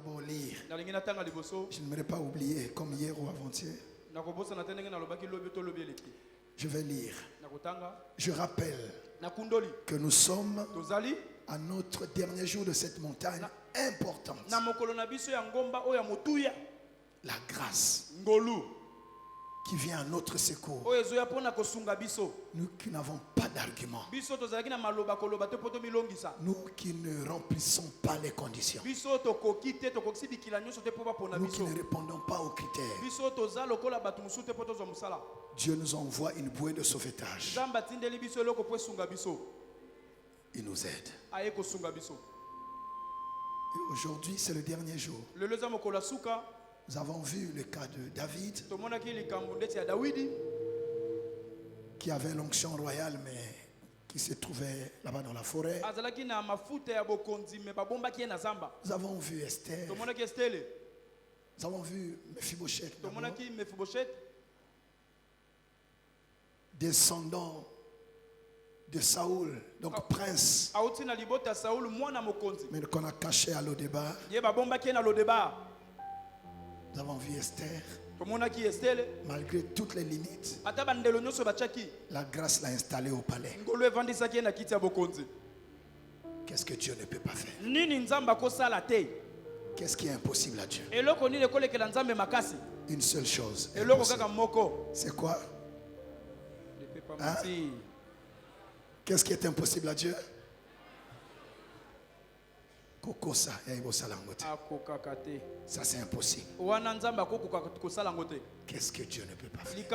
d'abord lire. Je n'aimerais pas oublier, comme hier ou avant-hier. Je vais lire. Je rappelle que nous sommes à notre dernier jour de cette montagne importante. La grâce qui vient à notre secours. Nous qui n'avons pas d'argument. Nous qui ne remplissons pas les conditions. Nous qui ne répondons pas aux critères. Dieu nous envoie une bouée de sauvetage. Il nous aide. Et aujourd'hui, c'est le dernier jour. Nous avons vu le cas de David, qui avait l'onction royale, mais qui se trouvait là-bas dans la forêt. Nous avons vu Esther. Nous avons vu Mephibosheth, descendant de Saoul, donc prince, mais qu'on a caché à Lodébar. Nous avons vu Esther. Malgré toutes les limites, la grâce l'a installée au palais. Qu'est-ce que Dieu ne peut pas faire? Qu'est-ce qui est impossible à Dieu? Une seule chose. C'est quoi? Hein? Qu'est-ce qui est impossible à Dieu? Ça c'est impossible. Qu'est-ce que Dieu ne peut pas faire?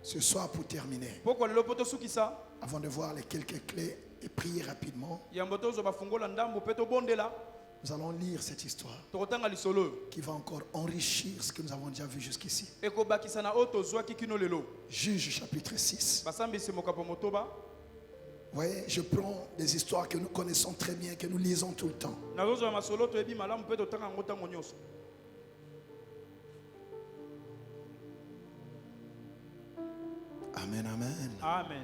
Ce soir, pour terminer, avant de voir les quelques clés et prier rapidement, nous allons lire cette histoire qui va encore enrichir ce que nous avons déjà vu jusqu'ici. Juge chapitre 6. Vous voyez, je prends des histoires que nous connaissons très bien, que nous lisons tout le temps. Amen, amen. Amen.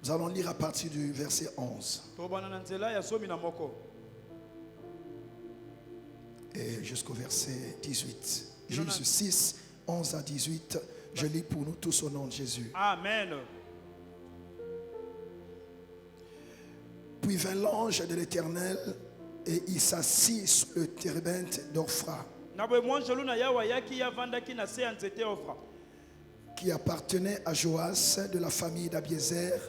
Nous allons lire à partir du verset 11 et jusqu'au verset 18. Juge 6, 11 à 18. Je lis pour nous tous au nom de Jésus. Amen. Puis vint l'ange de l'Éternel et il s'assit sur le térébinthe d'Ophra, qui appartenait à Joas de la famille d'Abiézer.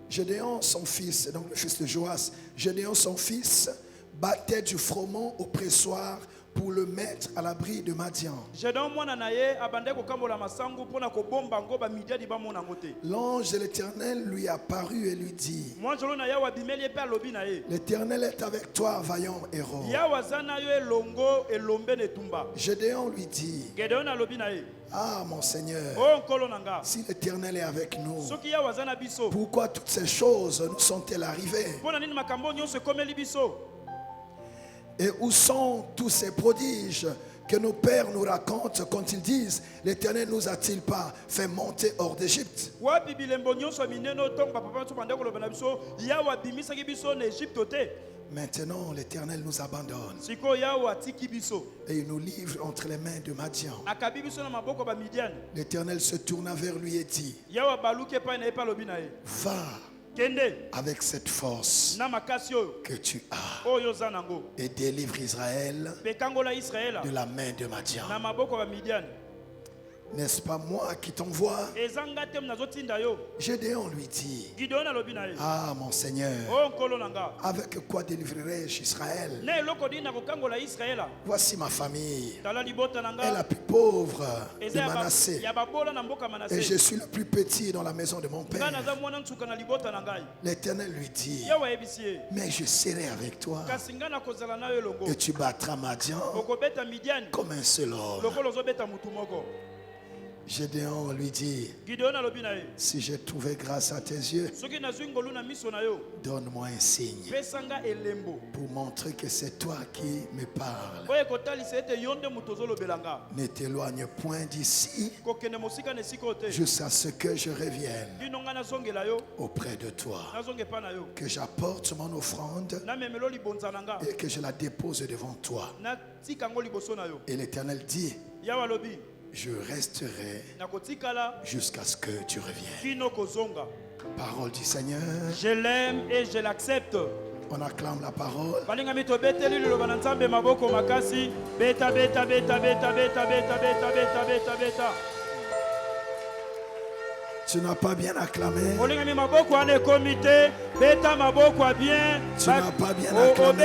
Gédéon, son fils, donc le fils de Joas, Gédéon, son fils, battait du froment au pressoir pour le mettre à l'abri de Madian. L'ange de l'Éternel lui apparut et lui dit: l'Éternel est avec toi, vaillant héros. Gédéon lui dit: ah mon Seigneur, si l'Éternel est avec nous, pourquoi toutes ces choses nous sont-elles arrivées? Et où sont tous ces prodiges que nos pères nous racontent quand ils disent: l'Éternel nous a-t-il pas fait monter hors d'Égypte? Maintenant l'Éternel nous abandonne et il nous livre entre les mains de Madian. L'Éternel se tourna vers lui et dit: va avec cette force que tu as et délivre Israël de la main de Madian. N'est-ce pas moi qui t'envoie? Gédéon lui dit: ah mon Seigneur, avec quoi délivrerai-je Israël? Voici ma famille est la plus pauvre de Manassé, et je suis le plus petit dans la maison de mon père. L'Éternel lui dit: mais je serai avec toi et tu battras Madian comme un seul homme. Gédéon lui dit, si j'ai trouvé grâce à tes yeux, donne-moi un signe pour montrer que c'est toi qui me parles. Ne t'éloigne point d'ici jusqu'à ce que je revienne auprès de toi, que j'apporte mon offrande et que je la dépose devant toi. Et l'Éternel dit, je resterai jusqu'à ce que tu reviennes. Parole du Seigneur. Je l'aime et je l'accepte. On acclame la parole. Tu n'as pas bien acclamé. Tu n'as pas bien acclamé.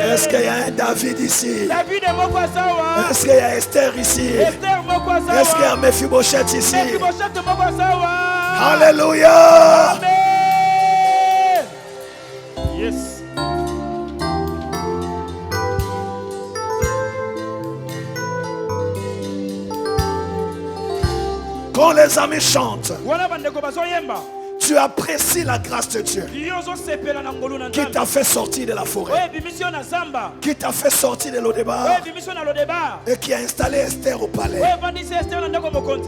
Est-ce qu'il y a un David ici? Est-ce qu'il y a Esther ici? Est-ce qu'il y a Mephibosheth ici? Alléluia. Yes. Quand les amis chantent, tu apprécies la grâce de Dieu qui t'a fait sortir de la forêt, qui t'a fait sortir de l'Odébar et qui a installé Esther au palais.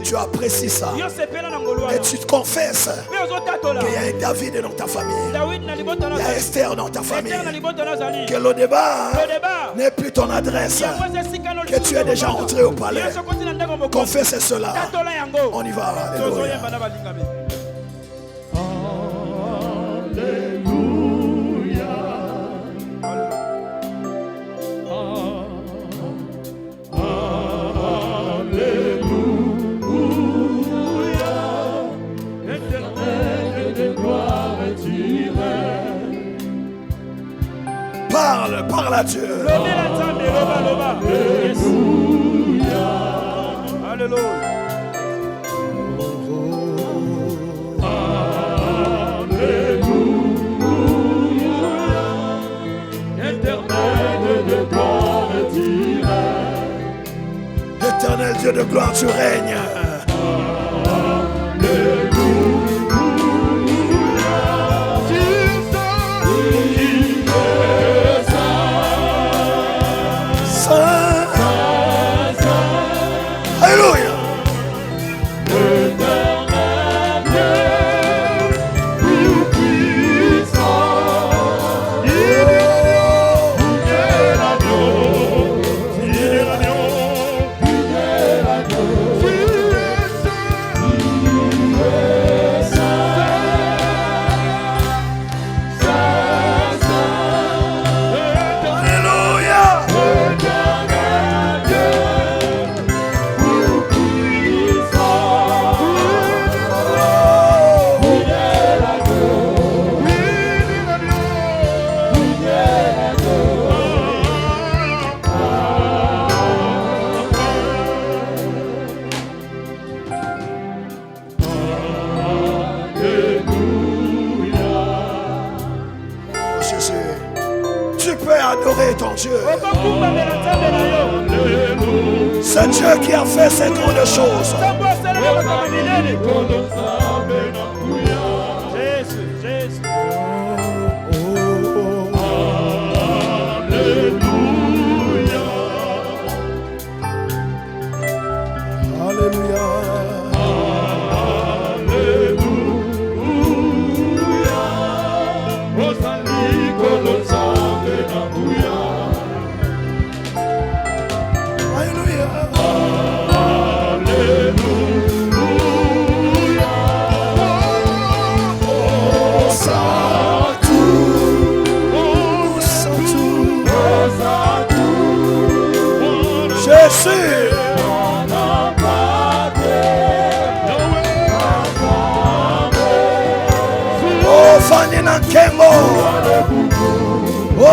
Tu apprécies ça et tu te confesses qu'il y a un David dans ta famille, il y a Esther dans ta famille, que l'Odébar n'est plus ton adresse, que tu es déjà entré au palais. Confesse cela. On y va. Alléluia. Parle à Dieu. Alléluia. Éternel Dieu de gloire, tu règnes. C'est Dieu qui a fait ces grandes choses.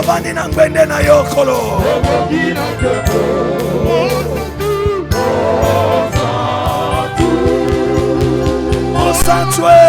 Ovani na ngwende na yokolo. Osantwe.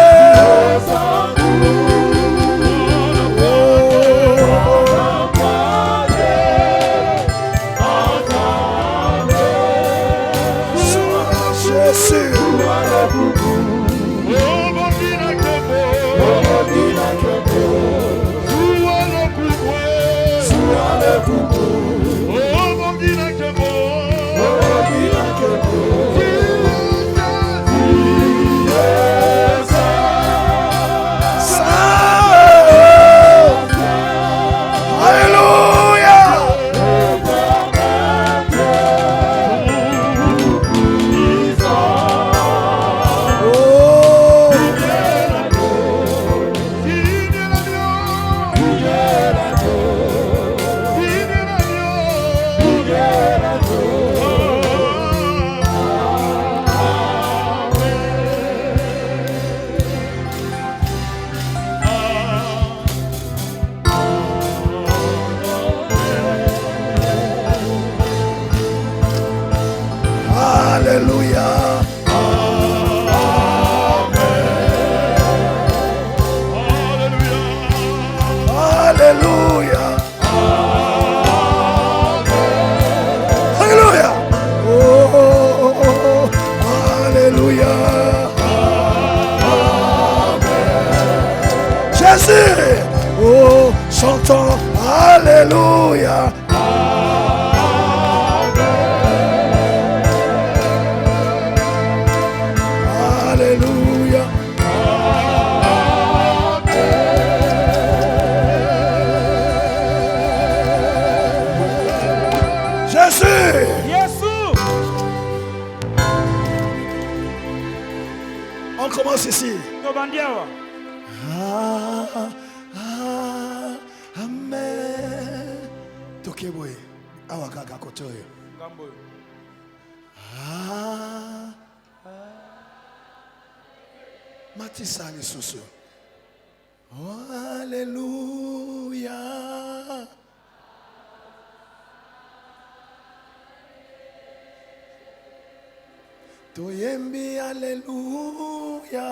Toyembi, alléluia.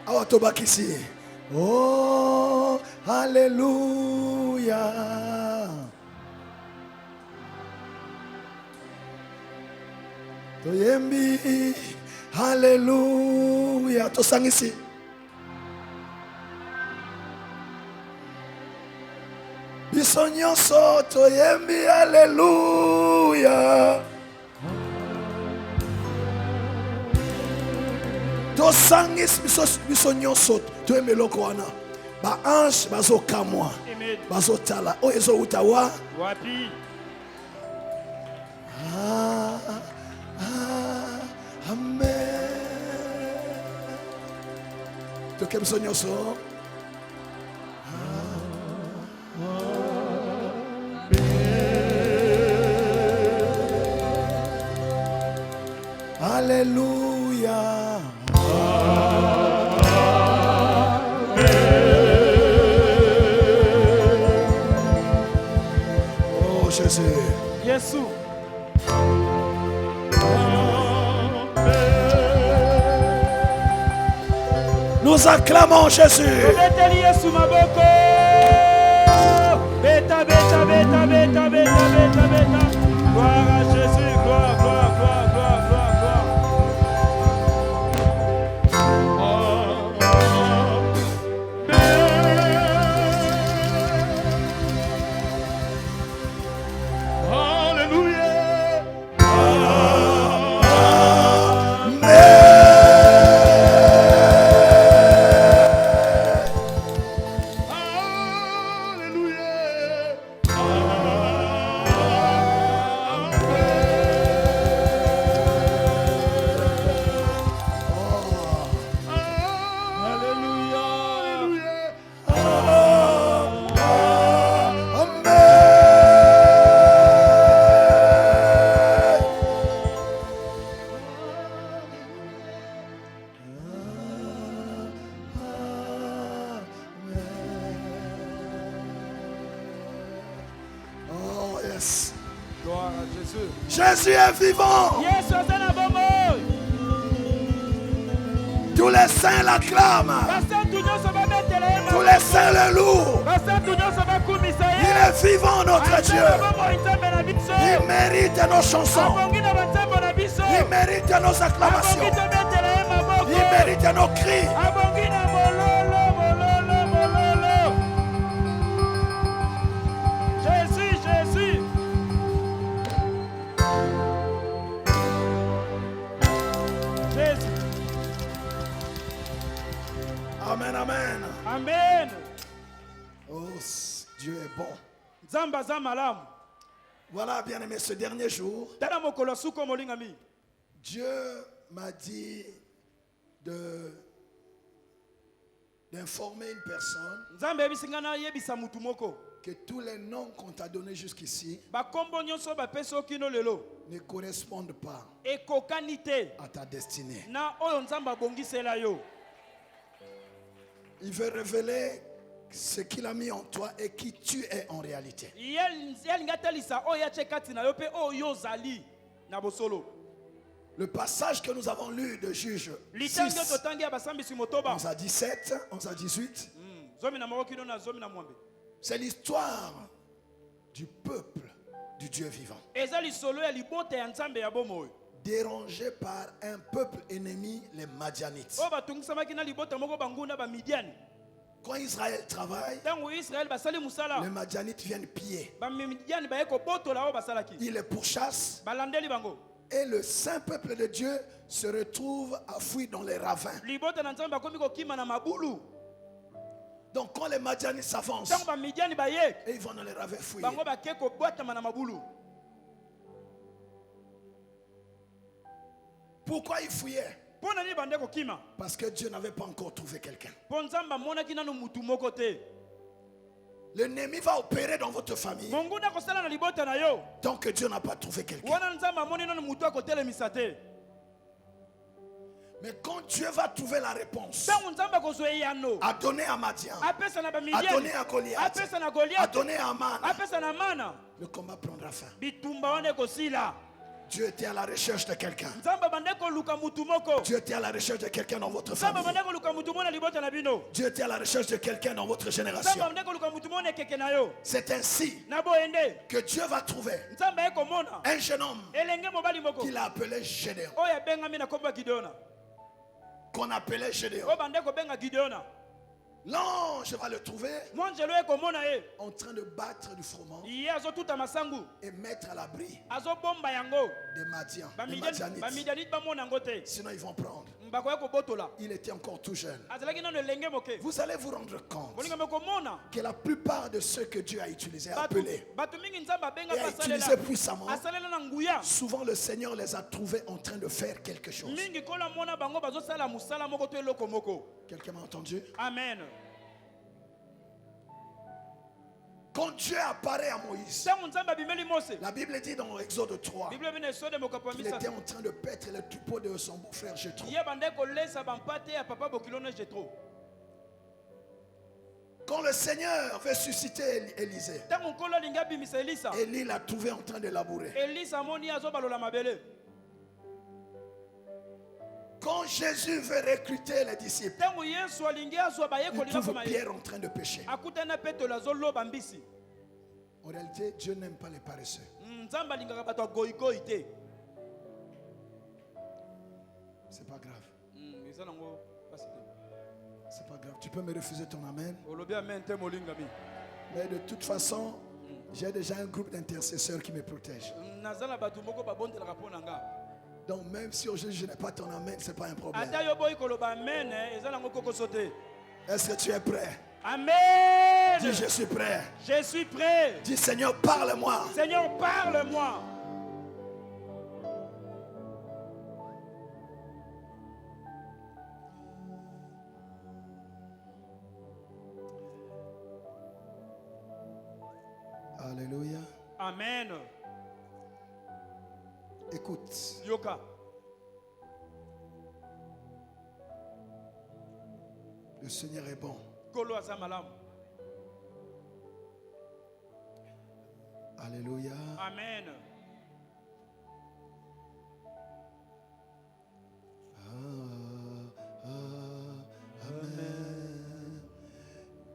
Awa tobaki ici. Oh, alléluia. Toyembi, alléluia. Tosang ici. Biso nyonso toyembi alléluia. Tosangis biso nyonso toyembi loko wana. Ba ange bazo kamwa. Bazo tala. O ezo utawa. Wapi? Amen. Toke biso nyonso. Alléluia. Oh Jésus. Jésus. Nous acclamons Jésus. Beta, beta, beta, beta, beta, beta, beta. Gloire à Jésus, gloire, gloire, gloire, gloire, gloire, Gloire à Jésus. Jésus est vivant. Tous les saints l'acclament. Tous les saints le louent. Il est vivant, notre Dieu. Il mérite nos chansons. Il mérite nos acclamations. Il mérite nos cris. Amen. Oh, Dieu est bon. Nzamba za malamu. Voilà, bien aimé, ce dernier jour, Tala mokolo suko molingami. Dieu m'a dit d'informer une personne Nzambe ebisingana yebisa mutu moko. que tous les noms qu'on t'a donnés jusqu'ici Bakombo nyonso bapesa okino lelo. ne correspondent pas Ekokani te à ta destinée. na oyo Nzambe abongisela yo. Il veut révéler ce qu'il a mis en toi et qui tu es en réalité. Yalinga talisa oyo yache kati na yo pe oyo zali na bosolo. Le passage que nous avons lu de Juge 6, Litango totangi ya basambisi motoba. 11 à 17, 11 à 18, Zomi na moko kino na zomi na mwambe. c'est l'histoire du peuple du Dieu vivant, Ezali solo ya libote ya Nzambe ya bomo. dérangé par un peuple ennemi, les Madianites. O batungisamaki na libota moko banguna ba Midiani. Quand Israël travaille, Tango Israël basali musala. les Madianites viennent piller. Ba Midiani ba yeko botola o basalaki. Ils les pourchassent Balandeli bango. et le saint peuple de Dieu se retrouve à fuir dans les ravins. Libota na Nzambe akomi kokima na mabulu. Donc quand les Madianites s'avancent Tango ba Midiani ba yek. et ils vont dans les ravins fouiller, Bango ba keko botama na mabulu. pourquoi ils fouillaient? Pona ni bande kokima. Parce que Dieu n'avait pas encore trouvé quelqu'un. Po Nzambe monaki nanu mutu moko te. L'ennemi va opérer dans votre famille Monguna kosala na libota na yo. tant que Dieu n'a pas trouvé quelqu'un. Wana Nzambe amoni nanu mutu akotelemisa te. Mais quand Dieu va trouver la réponse Tango Nzambe kozwe yano. à donner à Madian, Apesa na ba à Midiani. donner à Goliath, Apesa na à Goliath. donner à Aman, Apesa na mana. le combat prendra fin. Bitumba wane kosila. Dieu était à la recherche de quelqu'un. Nzambe bande koluka mutu moko. Dieu était à la recherche de quelqu'un dans votre Nzambe famille. bande koluka mutu mona libota na bino. Dieu était à la recherche de quelqu'un dans votre génération. Nzambe bande koluka mutu mona keke na yo. C'est ainsi Na boende. que Dieu va trouver Nzambe eko mona. un jeune homme Elenge mobali moko. qu'il a appelé Gédéon. Oya bengami na komba Gideona. Qu'on appelait Gédéon. O bande ko benga Gideona. L'ange va le trouver Mwanjelo eko mona e. en train de battre du froment Iye azo tuta masangu. et mettre à l'abri Azo bomba yango. des Madians, Ba des Midiani Madianites. ba mona ngote. Sinon ils vont prendre. Mbako yako botola. Il était encore tout jeune. Azalaki nano elenge moke. Vous allez vous rendre compte Bolinga meko mona. que la plupart de ceux que Dieu a utilisés, appelés, Batu mingi Nzambe benga et a pasalela. utilisés puissamment, Asalela na nguya. souvent le Seigneur les a trouvés en train de faire quelque chose. Mingi kola mona bango bazo sala musala moko to eloko moko. Quelqu'un m'a entendu? Amen. Quand Dieu apparaît à Moïse, Tango Nzambe abimeli Mose. la Bible dit dans Exode 3 Bible bine sode mokapo qu'il misa. était en train de paître le troupeau de son beau-frère Jéthro. Ye bande ko lesa bampate ya papa bokilono Jetro. Quand le Seigneur veut susciter Élisée, Tango nkolo linga bimisa Elisa. Élie l'a trouvé en train de labourer. Elisa moni azo balola mabele. Quand Jésus veut recruter les disciples, Tango Yesu alingi azo baye il kolila trouve koma. Pierre en train de pécher. Akutana peto la zolo bambisi. En réalité, Dieu n'aime pas les paresseux. Nzambe alingaka bato goigoi te. C'est pas grave. Eza nango pasi te. C'est pas grave. Tu peux me refuser ton amen. Olobi amen te molingami. Mais de toute façon, j'ai déjà un groupe d'intercesseurs qui me protège. Nazala bato moko babondelaka mpo na nga. Donc même si aujourd'hui je n'ai pas ton amen, c'est pas un problème. Ata yo boyi koloba amen, eza nango kokoso te. Est-ce que tu es prêt? Amen. Dis je suis prêt. Je suis prêt. Dis Seigneur, parle-moi. Seigneur, parle-moi. Alléluia. Amen. Écoute. Yoka. Le Seigneur est bon. Kolo azamalam. Alléluia. Amen. Amen.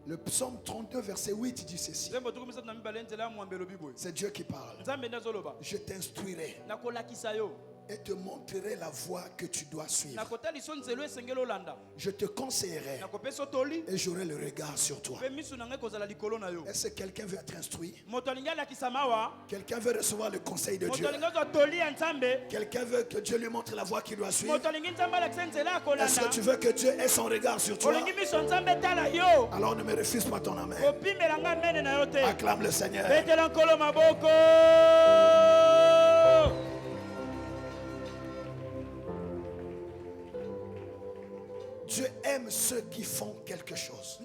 Le psaume 32, verset 8 dit ceci. C'est Dieu qui parle. Je t'instruirai et te montrerai la voie que tu dois suivre. Je te conseillerai et j'aurai le regard sur toi. Est-ce que quelqu'un veut être instruit? Quelqu'un veut recevoir le conseil de Dieu? Quelqu'un veut que Dieu lui montre la voie qu'il doit suivre? Est-ce que tu veux que Dieu ait son regard sur toi? Alors ne me refuse pas ton amen. Acclame le Seigneur. Dieu aime ceux qui font quelque chose.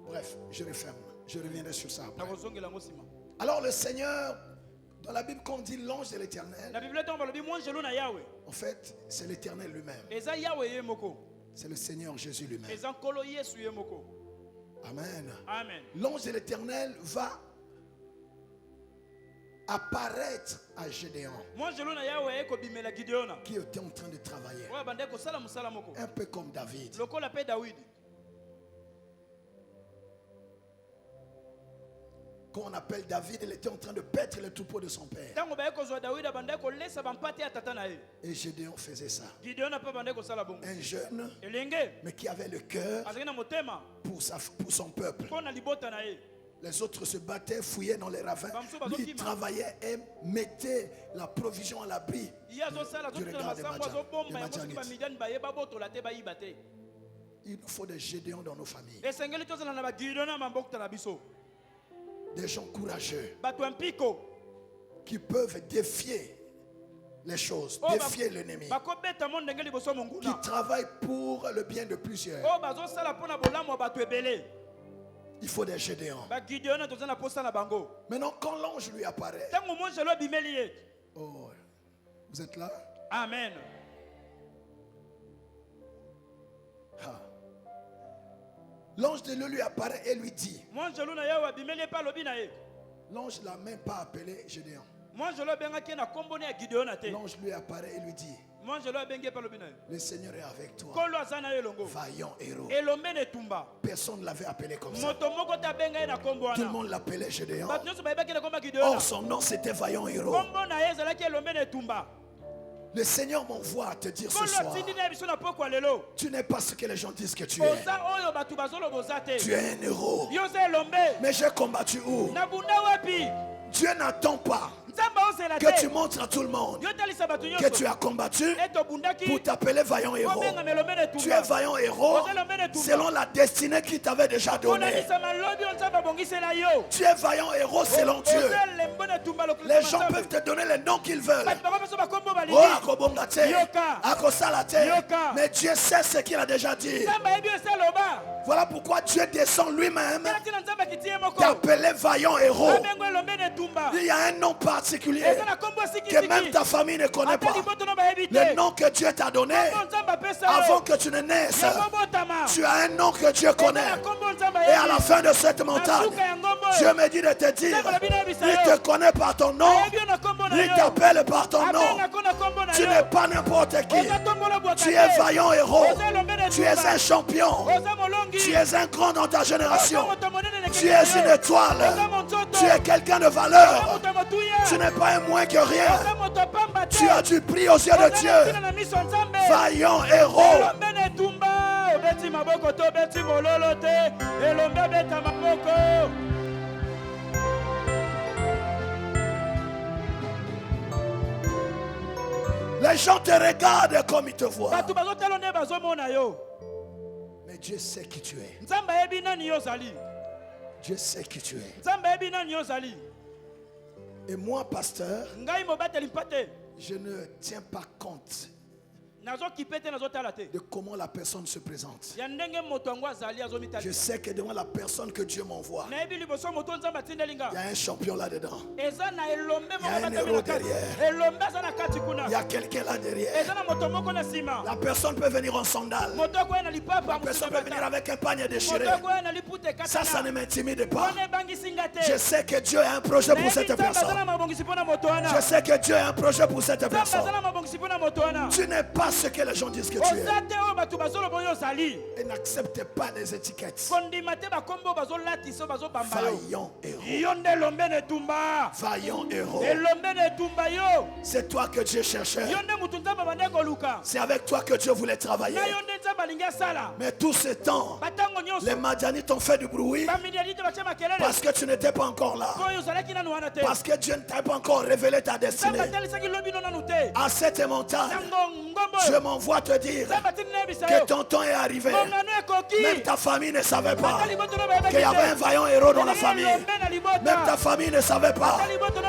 Bref, je referme. Je reviendrai sur ça après. Alors le Seigneur, dans la Bible, quand on dit l'ange de l'Éternel, en fait, c'est l'Éternel lui-même. C'est le Seigneur Jésus lui-même. Amen. L'ange de l'Éternel va apparaître à Gédéon, qui était en train de travailler, un peu comme David. Quand on appelle David, il était en train de paître le troupeau de son père. Et Gédéon faisait ça. Un jeune, mais qui avait le cœur pour son peuple. Les autres se battaient, fouillaient dans les ravins. Lui, il travaillait et mettait la provision à l'abri du regard des Madianites. Il nous faut des Gédéons dans nos familles. Des gens courageux qui peuvent défier les choses, défier l'ennemi, qui travaillent pour le bien de plusieurs. Il faut des Gédéons. Maintenant, quand l'ange lui apparaît, oh, vous êtes là? Amen. L'ange de Dieu lui apparaît et lui dit. L'ange ne l'a même pas appelé Gédéon. L'ange lui apparaît et lui dit. Le Seigneur est avec toi. Vaillant héros. Personne ne l'avait appelé comme ça. Tout le monde l'appelait Gédéon. Or son nom c'était Vaillant héros. Le Seigneur m'envoie à te dire ce soir, tu n'es pas ce que les gens disent que tu es. Tu es un héros. Mais j'ai combattu où? Dieu n'attend pas que tu montres à tout le monde que tu as combattu pour t'appeler vaillant héros. Tu es vaillant héros selon la destinée qu'il t'avait déjà donnée. Tu es vaillant héros selon Dieu. Les gens peuvent te donner les noms qu'ils veulent. Mais Dieu sait ce qu'il a déjà dit. Voilà pourquoi Dieu descend lui-même t'appeler vaillant héros. Il y a un nom particulier que même ta famille ne connaît pas. Le nom que Dieu t'a donné avant que tu ne naisses. Tu as un nom que Dieu connaît. Et à la fin de cette montagne, Dieu me dit de te dire, il te connaît par ton nom, il t'appelle par ton nom. Tu n'es pas n'importe qui. Tu es vaillant héros. Tu es un champion. Tu es un grand dans ta génération. Tu es une étoile. Tu es quelqu'un de valeur. Tu n'es pas un moins que rien. Tu as du prix aux yeux de Dieu. Vaillant héros. Les gens te regardent comme ils te voient. Mais Dieu sait qui tu es. Dieu sait qui tu es. Et moi, pasteur, je ne tiens pas compte de comment la personne se présente. Je sais que devant la personne que Dieu m'envoie, il y a un champion là-dedans. Il y a un héros derrière. Il y a quelqu'un là derrière. La personne peut venir en sandales. La personne peut venir avec un panier déchiré. Ça ne m'intimide pas. Je sais que Dieu a un projet pour cette personne. Je sais que Dieu a un projet pour cette personne. Tu n'es pas ce que les gens disent que tu es. Et n'accepte pas les étiquettes. Vaillant héros. Vaillant héros. C'est toi que Dieu cherchait. C'est avec toi que Dieu voulait travailler. Mais tout ce temps, les Madianites ont fait du bruit parce que tu n'étais pas encore là. Parce que Dieu ne t'a pas encore révélé ta destinée. À cette montagne, je m'envoie te dire que ton temps est arrivé. Même ta famille ne savait pas qu'il y avait un vaillant héros dans la famille. Même ta famille ne savait pas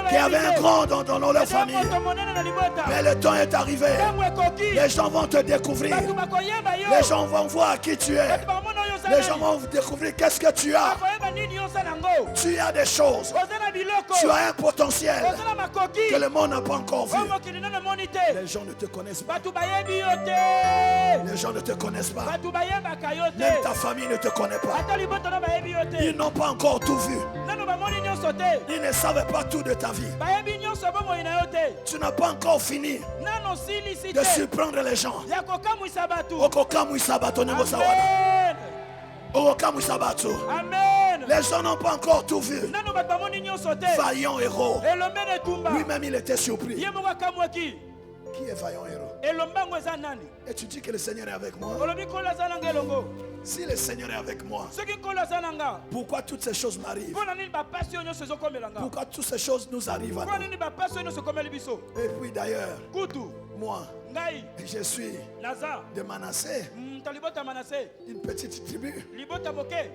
qu'il y avait un grand dans leur famille. Mais le temps est arrivé. Les gens vont te découvrir. Les gens vont voir qui tu es. Les gens vont découvrir qu'est-ce que tu as. Tu as des choses. Tu as un potentiel que le monde n'a pas encore vu. Les gens ne te connaissent pas. Les gens ne te connaissent pas. Même ta famille ne te connaît pas. Ils n'ont pas encore tout vu. Ils ne savent pas tout de ta vie. Tu n'as pas encore fini de surprendre les gens. Amen. Les gens n'ont pas encore tout vu. Vaillant héros. Lui-même il était surpris. Qui est vaillant héros? Et tu dis que le Seigneur est avec moi. Si le Seigneur est avec moi, pourquoi toutes ces choses m'arrivent? Pourquoi toutes ces choses nous arrivent à nous? Et puis d'ailleurs, moi, je suis de Manassé, une petite tribu,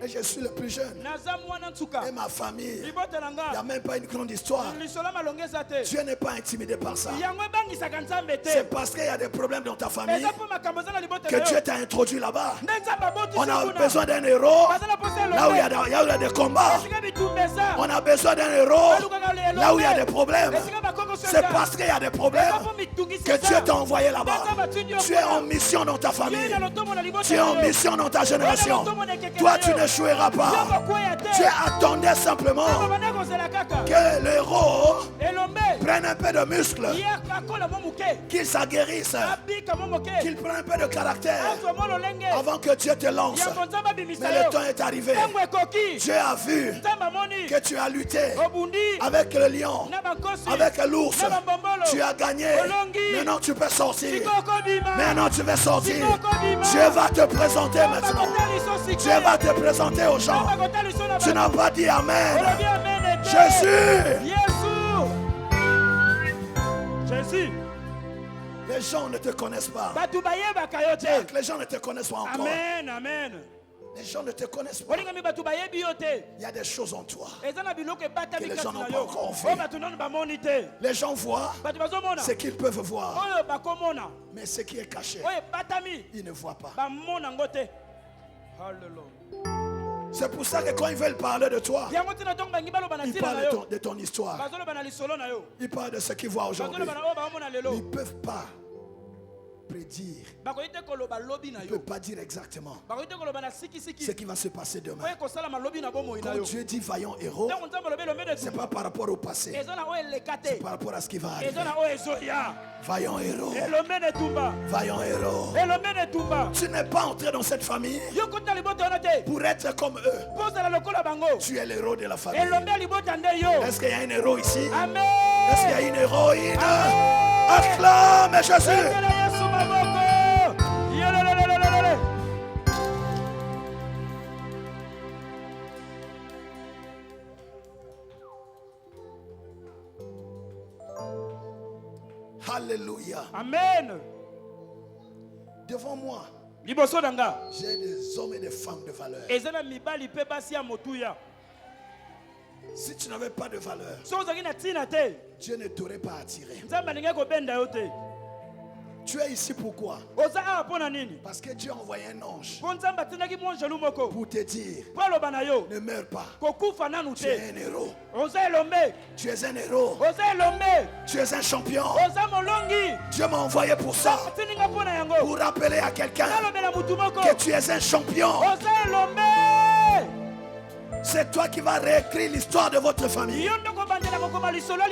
et je suis le plus jeune. Et ma famille, il n'y a même pas une grande histoire. Dieu n'est pas intimidé par ça. C'est parce qu'il y a des problèmes dans ta famille que Dieu t'a introduit là-bas. On a besoin d'un héros là où il y a des combats. On a besoin d'un héros là où il y a des problèmes. C'est parce qu'il y a des problèmes que Dieu t'a envoyé là-bas. Tu es en mission dans ta famille. Tu es en mission dans ta génération. Toi, tu n'échoueras pas. Tu attendais simplement que le héros prenne un peu de muscle, qu'il s'aguerrisse, qu'il prenne un peu de caractère avant que Dieu te lance. Mais le temps est arrivé. Dieu a vu que tu as lutté avec le lion, avec l'ours. Tu as gagné. Maintenant tu peux sortir. Maintenant tu vas sortir. Dieu va te présenter maintenant. Dieu va te présenter aux gens. Tu n'as pas dit Amen. Jésus. Jésus. Les gens ne te connaissent pas. Les gens ne te connaissent pas encore. Amen, amen. Les gens ne te connaissent pas. Il y a des choses en toi que les gens n'ont pas encore vu. Les gens voient ce qu'ils peuvent voir. Mais ce qui est caché, ils ne voient pas. C'est pour ça que quand ils veulent parler de toi, ils parlent de ton histoire. Ils parlent de ce qu'ils voient aujourd'hui. Ils ne peuvent pas prédire. Il ne peut pas dire exactement ce qui va se passer demain. Quand Dieu dit vaillant héros, ce n'est pas par rapport au passé, c'est par rapport à ce qui va arriver. Vaillant héros. Vaillant héros. Tu n'es pas entré dans cette famille pour être comme eux. Tu es l'héros de la famille. Est-ce qu'il y a un héros ici? Est-ce qu'il y a une héroïne? Acclame Jésus. Alléluia. Amen. Devant moi, j'ai des hommes et des femmes de valeur. Si tu n'avais pas de valeur, Dieu ne t'aurait pas attiré. Tu es ici pourquoi? Parce que Dieu a envoyé un ange pour te dire ne meurs pas. Tu es un héros. Tu es un héros. Tu es un champion. Dieu m'a envoyé pour ça. Pour rappeler à quelqu'un que tu es un champion. C'est toi qui vas réécrire l'histoire de votre famille.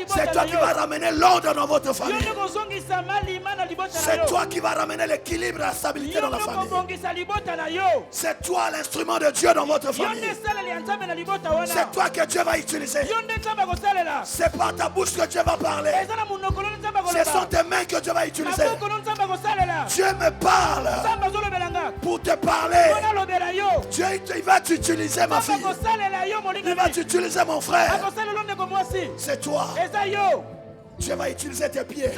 C'est toi qui vas ramener l'ordre dans votre famille. C'est toi qui vas ramener l'équilibre et la stabilité dans la famille. C'est toi l'instrument de Dieu dans votre famille. C'est toi que Dieu va utiliser. C'est par ta bouche que Dieu va parler. Ce sont tes mains que Dieu va utiliser. Dieu me parle pour te parler. Dieu il va t'utiliser, ma fille. Il va t'utiliser, mon frère. C'est toi. Dieu va utiliser tes pieds.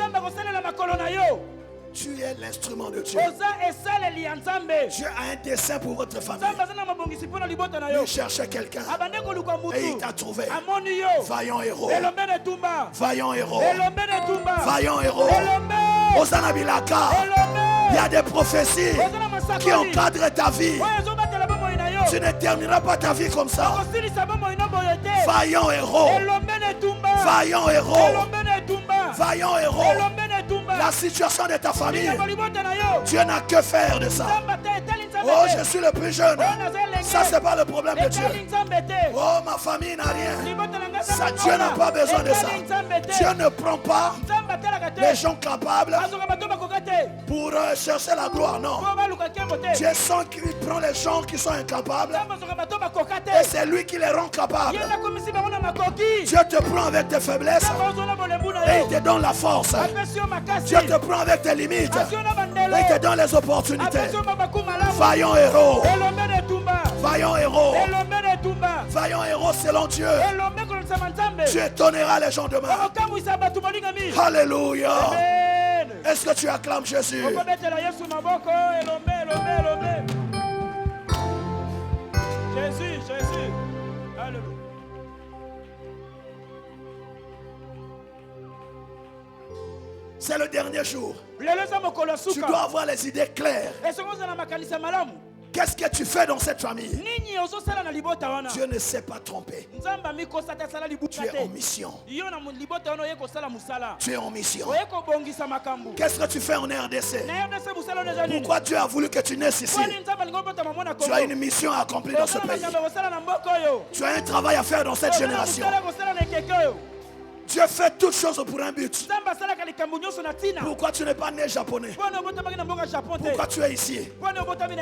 Tu es l'instrument de Dieu. Dieu a un dessein pour votre famille. Il cherchait quelqu'un et il t'a trouvé. Vaillant héros. Vaillant héros. Vaillant héros. Hosanna Bilaka. Il y a des prophéties qui encadrent ta vie. Tu ne termineras pas ta vie comme ça. Vaillant héros. Vaillant héros. Vaillant héros. La situation de ta famille, Dieu n'a que faire de ça. Oh, je suis le plus jeune. Ça, c'est pas le problème de Dieu. Oh, ma famille n'a rien. Ça, Dieu n'a pas besoin de ça. Dieu ne prend pas les gens capables pour chercher la gloire. Non. Dieu sent qu'il prend les gens qui sont incapables et c'est lui qui les rend capables. Dieu te prend avec tes faiblesses et il te donne la force. Dieu te prend avec tes limites et il te donne les opportunités. Vaillant héros. Vaillant héros. Vaillant héros selon Dieu. Tu étonneras les gens demain. Alléluia. Est-ce que tu acclames Jésus? Jésus, Jésus. Alléluia. C'est le dernier jour. Tu dois avoir les idées claires. Qu'est-ce que tu fais dans cette famille? Dieu ne s'est pas trompé. Tu es en mission. Tu es en mission. Qu'est-ce que tu fais en RDC? Pourquoi Dieu a voulu que tu naisses ici? Tu as une mission à accomplir dans ce pays. Tu as un travail à faire dans cette génération. Dieu fait toutes choses pour un but. Pourquoi tu n'es pas né japonais? Pourquoi tu es ici?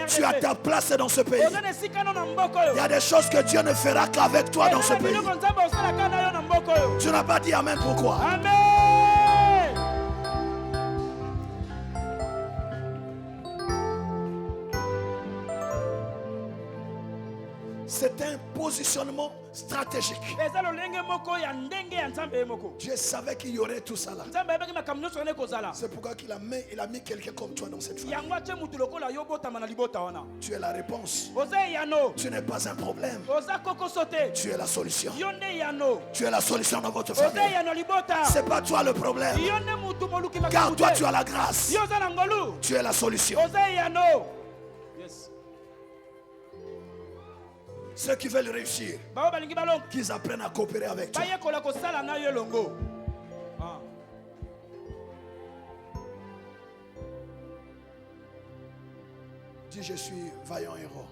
Tu as ta place dans ce pays. Il y a des choses que Dieu ne fera qu'avec toi dans ce pays. Tu n'as pas dit amen, pourquoi? C'est un positionnement stratégique. Dieu savait qu'il y aurait tout ça là. C'est pourquoi il a mis quelqu'un comme toi dans cette famille. Tu es la réponse. Tu n'es pas un problème. Tu es la solution. Tu es la solution dans votre famille. C'est pas toi le problème. Car toi tu as la grâce. Tu es la solution. Ceux qui veulent réussir, qu'ils apprennent à coopérer avec toi. Dis, je suis vaillant héros.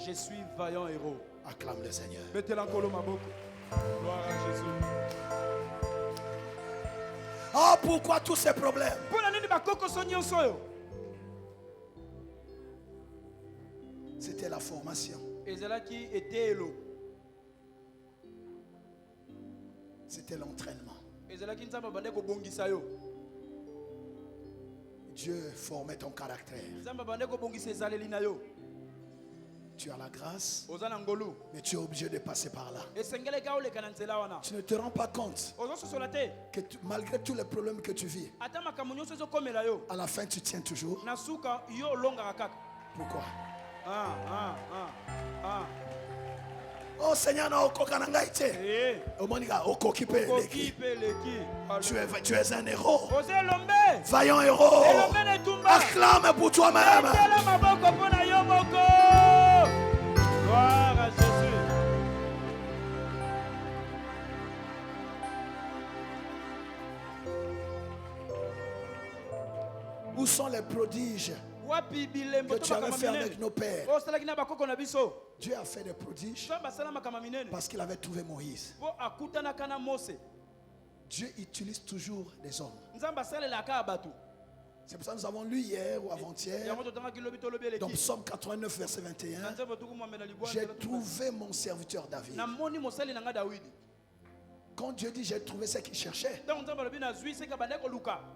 Je suis vaillant héros. Acclame le Seigneur. Gloire à Jésus. Ah, pourquoi tous ces problèmes? C'était la formation. C'était l'entraînement. Dieu formait ton caractère. Tu as la grâce, mais tu es obligé de passer par là. Tu ne te rends pas compte que malgré tous les problèmes que tu vis, à la fin tu tiens toujours. Pourquoi? Oh Seigneur, tu es un héros. Vaillant héros. Acclame pour toi-même. Gloire à Jésus. Où sont les prodiges que tu avais fait avec nos pères? Dieu a fait des prodiges parce qu'il avait trouvé Moïse. Dieu utilise toujours des hommes. C'est pour ça que nous avons lu hier ou avant-hier, dans Psaume 89, verset 21, j'ai trouvé mon serviteur David. Quand Dieu dit j'ai trouvé ce qu'il cherchait,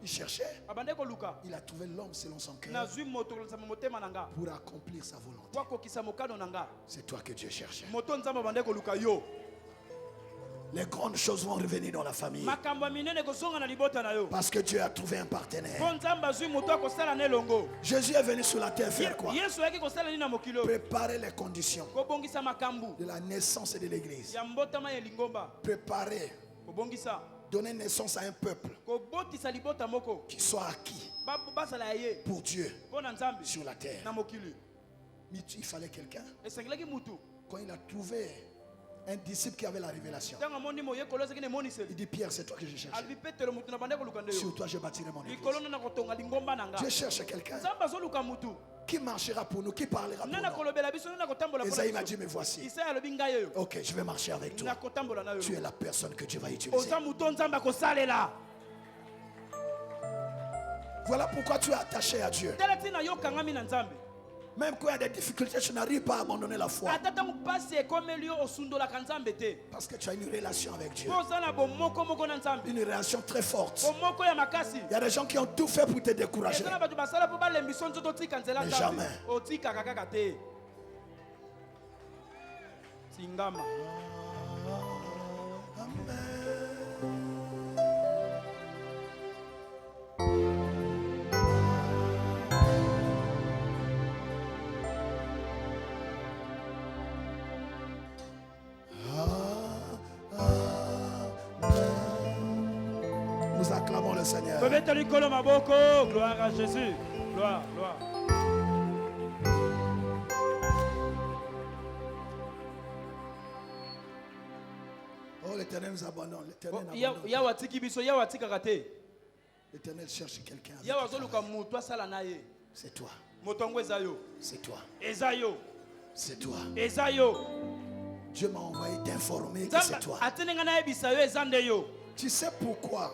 il cherchait, il a trouvé l'homme selon son cœur pour accomplir sa volonté. C'est toi que Dieu cherchait. Les grandes choses vont revenir dans la famille parce que Dieu a trouvé un partenaire. Jésus est venu sur la terre faire quoi? Préparer les conditions de la naissance de l'église. Préparer, donner naissance à un peuple qui soit acquis pour Dieu sur la terre. Mais il fallait quelqu'un. Quand il a trouvé un disciple qui avait la révélation, il dit Pierre, c'est toi que je cherche. Sur toi je bâtirai mon église. Dieu cherche quelqu'un qui marchera pour nous, qui parlera pour nous. Esaïe m'a dit mais voici. Ok, je vais marcher avec toi. Tu es la personne que Dieu va utiliser. Voilà pourquoi tu es attaché à Dieu. Même quand il y a des difficultés, tu n'arrives pas à abandonner la foi. Parce que tu as une relation avec Dieu. Une relation très forte. Il y a des gens qui ont tout fait pour te décourager. Mais jamais. Nous acclamons le Seigneur. Gloire à Jésus. Gloire, gloire. Oh, l'Éternel nous abandonne. L'Éternel cherche quelqu'un. C'est toi. C'est toi. C'est toi. Dieu m'a envoyé t'informer que c'est toi. Tu sais pourquoi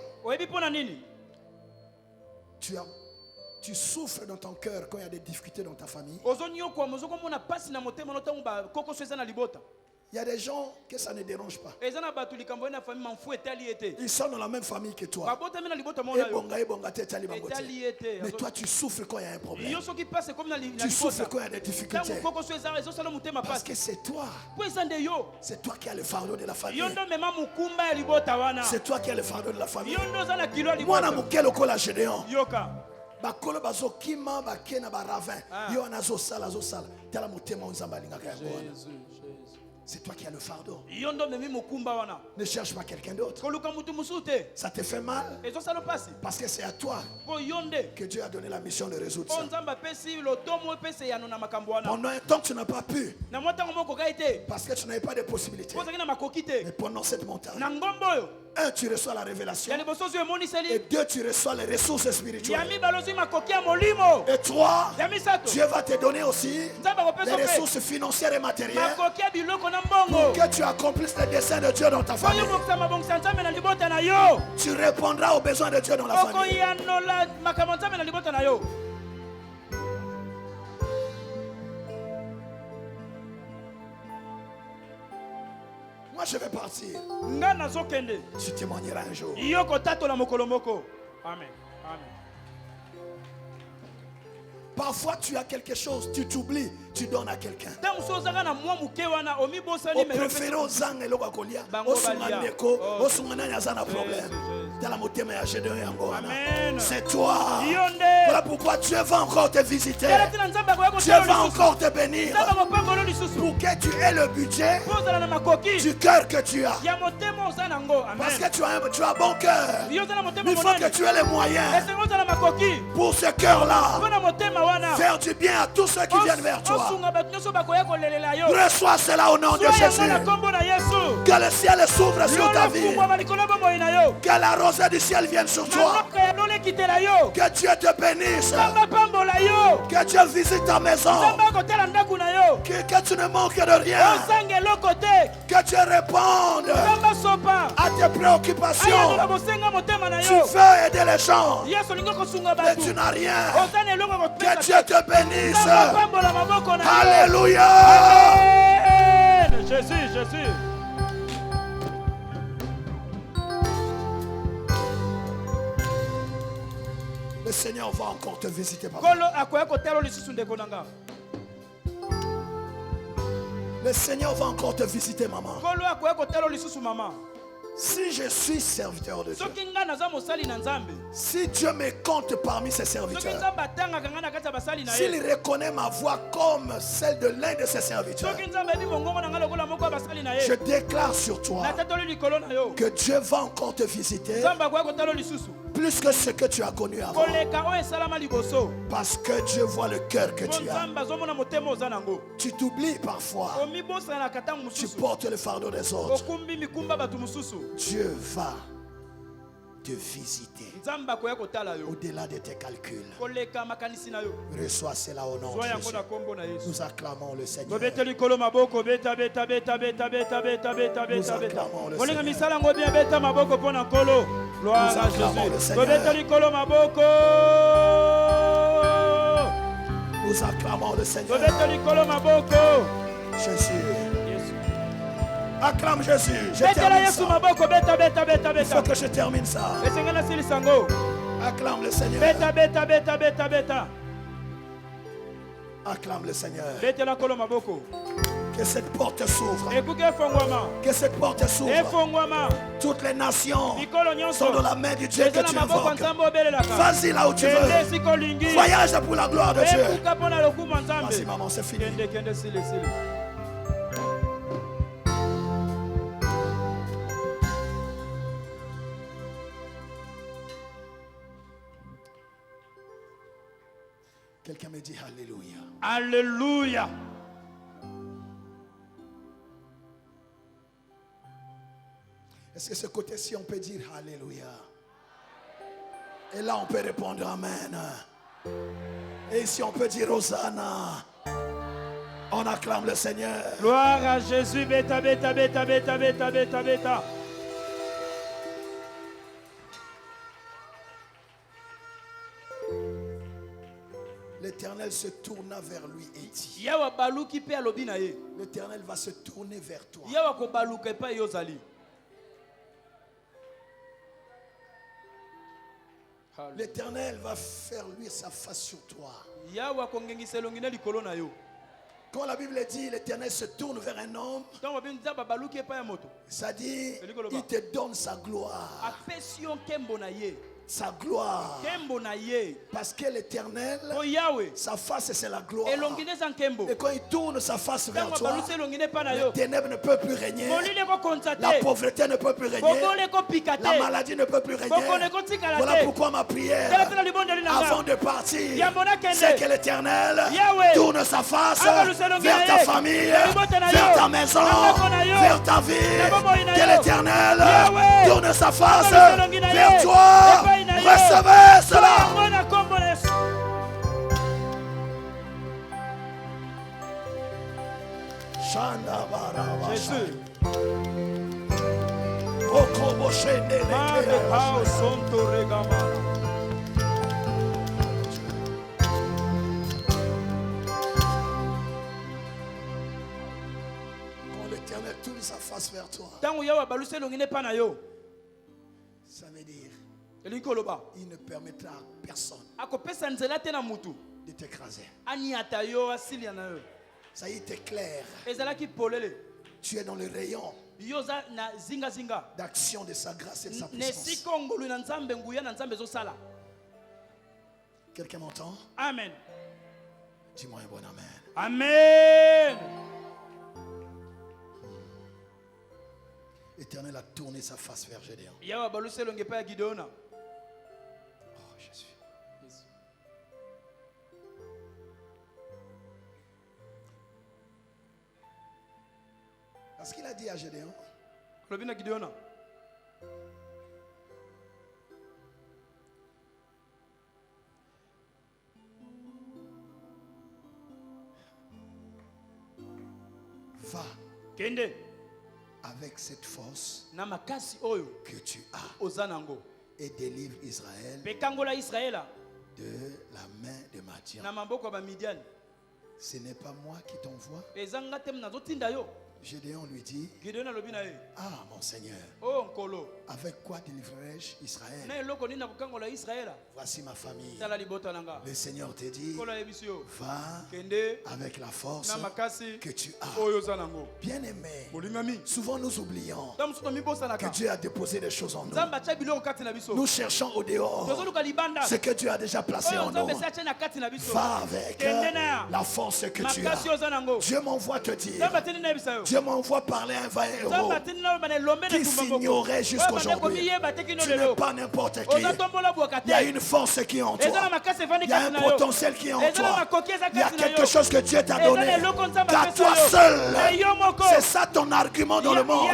tu souffres dans ton cœur quand il y a des difficultés dans ta famille? Il y a des gens que ça ne dérange pas. Ils sont dans la même famille que toi. Mais toi tu souffres quand il y a un problème. Tu souffres quand il y a des difficultés. Parce que c'est toi. C'est toi qui as le fardeau de la famille. C'est toi qui as le fardeau de la famille. Moi, je bakolo bazokima bakena baravin yo anazo sala tala motema nzamba lingaka yango. C'est toi qui as le fardeau. Ne cherche pas quelqu'un d'autre. Ça te fait mal parce que c'est à toi que Dieu a donné la mission de résoudre ça. Pendant un temps tu n'as pas pu parce que tu n'avais pas de possibilités. Mais pendant cette montagne, un, tu reçois la révélation. Et deux, tu reçois les ressources spirituelles. Et trois, Dieu va te donner aussi les ressources financières et matérielles pour que tu accomplisses les desseins de Dieu dans ta famille. Tu répondras aux besoins de Dieu dans la famille. Moi je vais partir. Tu témoigneras un jour. Amen. Amen. Parfois tu as quelque chose, tu t'oublies, tu donnes à quelqu'un. Au préféré aux zang et l'okakolia, au sungandeko, au sungananya zana problème. C'est toi. Voilà pourquoi Dieu va encore te visiter. Dieu va encore te bénir. Pour que tu aies le budget du cœur que tu as. Parce que tu as bon cœur. Il faut que tu aies les moyens pour ce cœur-là. Faire du bien à tous ceux qui viennent vers toi. Reçois cela au nom de Jésus. Que le ciel s'ouvre sur ta vie. Que la rosée du ciel vienne sur toi. Que Dieu te bénisse. Que Dieu visite ta maison. Que tu ne manques de rien. Que Dieu réponde à tes préoccupations. Tu veux aider les gens, mais tu n'as rien. Que Dieu te bénisse. Alléluia. Jésus, Jésus. Le Seigneur va encore te visiter, papa. Le Seigneur va encore te visiter, maman. Si je suis serviteur de Dieu, si Dieu me compte parmi ses serviteurs, s'il reconnaît ma voix comme celle de l'un de ses serviteurs, je déclare sur toi que Dieu va encore te visiter plus que ce que tu as connu avant. Parce que Dieu voit le cœur que tu as. Tu t'oublies parfois. Tu portes le fardeau des autres. Dieu va te visiter au-delà de tes calculs. Reçois cela au nom de Jésus. Nous acclamons le Seigneur. Nous acclamons le Seigneur. Gloire à Jésus. Nous acclamons le Seigneur. Jésus. Acclame Jésus. Je termine ça. Il faut que je termine ça. Acclame le Seigneur. Acclame le Seigneur. Que cette porte s'ouvre. Que cette porte s'ouvre. Toutes les nations sont dans la main du Dieu que tu invoques. Vas-y là où tu veux. Voyage pour la gloire de Dieu. Vas-y maman, c'est fini. Quelqu'un me dit Alléluia. Alléluia. Est-ce que ce côté-ci on peut dire Alléluia? Et là on peut répondre Amen. Et ici on peut dire Hosanna. On acclame le Seigneur. Gloire à Jésus. Beta, beta, beta, beta, beta, beta, beta. L'Éternel se tourna vers lui et dit. L'Éternel va se tourner vers toi. L'Éternel va faire lui sa face sur toi. Quand la Bible dit l'Éternel se tourne vers un homme, ça dit il te donne sa gloire. Sa gloire. Parce que l'Éternel, sa face c'est la gloire. Et quand il tourne sa face vers toi, les ténèbres ne peuvent plus régner. La pauvreté ne peut plus régner. La maladie ne peut plus régner. Voilà pourquoi ma prière avant de partir, c'est que l'Éternel tourne sa face vers ta famille, vers ta maison, vers ta vie. Que l'Éternel tourne sa face vers toi. Recevez cela. Jésus. Quand l'Éternel tourne sa face vers toi, ça veut dire il ne permettra à personne de t'écraser. Ça y est, t'es clair. Tu es dans le rayon d'action de sa grâce et de sa puissance. Quelqu'un m'entend? Amen. Dis-moi un bon amen. Amen. L'Éternel a tourné sa face vers Gédéon. Oh Jésus. Parce qu'il a dit à Gédéon, Va avec cette force que tu as et délivre Israël de la main de Madian. Ce n'est pas moi qui t'envoie. Gédéon lui dit, ah mon Seigneur, avec quoi délivrerai-je Israël? Voici ma famille. Le Seigneur te dit, va avec la force que tu as. Bien aimé, souvent nous oublions que Dieu a déposé des choses en nous. Nous cherchons au dehors ce que Dieu a déjà placé en nous. Va avec la force que tu as. Dieu m'envoie te dire, Dieu m'envoie parler à un vaillant héros qui s'ignorait jusqu'aujourd'hui. Tu n'es pas n'importe qui. Il y a une force qui est en toi. Il y a un potentiel qui est en toi. Il y a quelque chose que Dieu t'a donné. Qu'à toi seul. C'est ça ton argument dans le monde.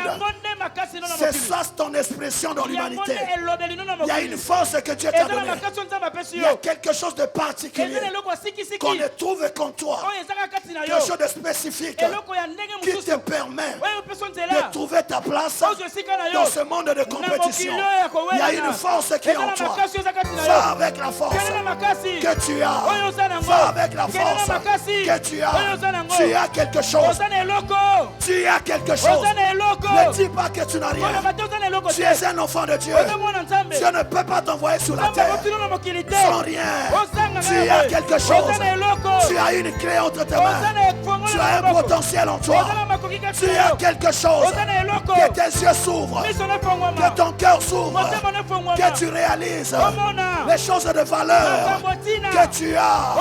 C'est ça ton expression dans l'humanité. Il y a une force que Dieu t'a donnée. Il y a quelque chose de particulier qu'on ne trouve qu'en toi. Quelque chose de spécifique qui te permet de trouver ta place dans ce monde de compétition. Il y a une force qui est en toi. Va avec la force que tu as. Va avec la force que tu as. Tu as quelque chose. Tu as quelque chose. Ne dis pas que tu n'as rien. Tu es un enfant de Dieu. Dieu ne peut pas t'envoyer sur la terre sans rien. Tu as quelque chose. Tu as une clé entre tes mains. Tu as un potentiel en toi. Tu as quelque chose. Que tes yeux s'ouvrent. Que ton cœur s'ouvre. Que tu réalises les choses de valeur que tu as.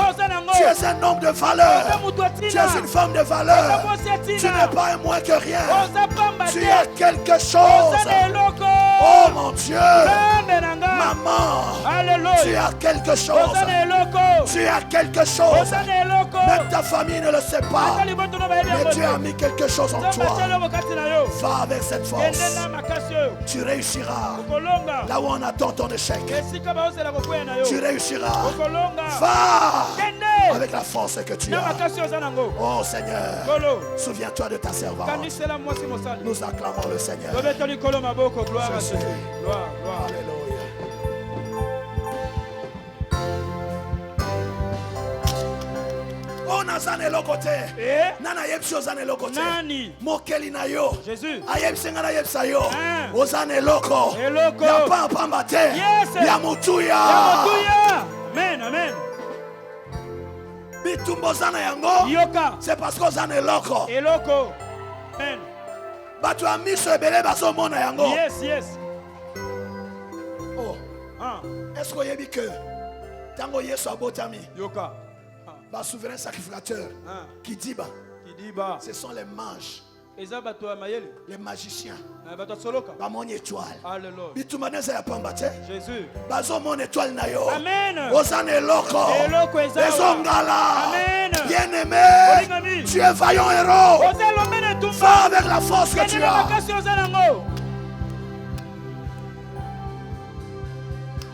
Tu es un homme de valeur. Tu es une femme de valeur. Tu n'es pas un moins que rien. Tu as quelque chose. Oh mon Dieu. Maman. Tu as quelque chose. Tu as quelque chose. Même ta famille ne le sait pas. Mais Dieu a mis quelque chose en toi. Va avec cette force. Tu réussiras. Là où on attend ton échec, tu réussiras. Va avec la force que tu as. Oh Seigneur, souviens-toi de ta servante. Nous acclamons le Seigneur. Jésus. Alléluia. Oh nazane lokote. Nana yepsi ozane lokote. Mokeli na yo. Jésus. Ayepsi ngana yepsa yo. Ozane loko. Ya pamba te. Ya mutuya. Amen, amen. Bitumbo zana yango. Yoka. C'est parce que ozane loko. Eloko. Amen. Batu amiso ebele baso mona yango. Yes, yes. Oh. Est-ce que yebi que tango Yesu abotami? Yoka. Le souverain sacrificateur qui dit ce sont les mages, les magiciens. Mon étoile. Jésus. Mon étoile na yo. Amen. Amen. Bien aimé. Tu es vaillant héros. Va avec la force que tu as.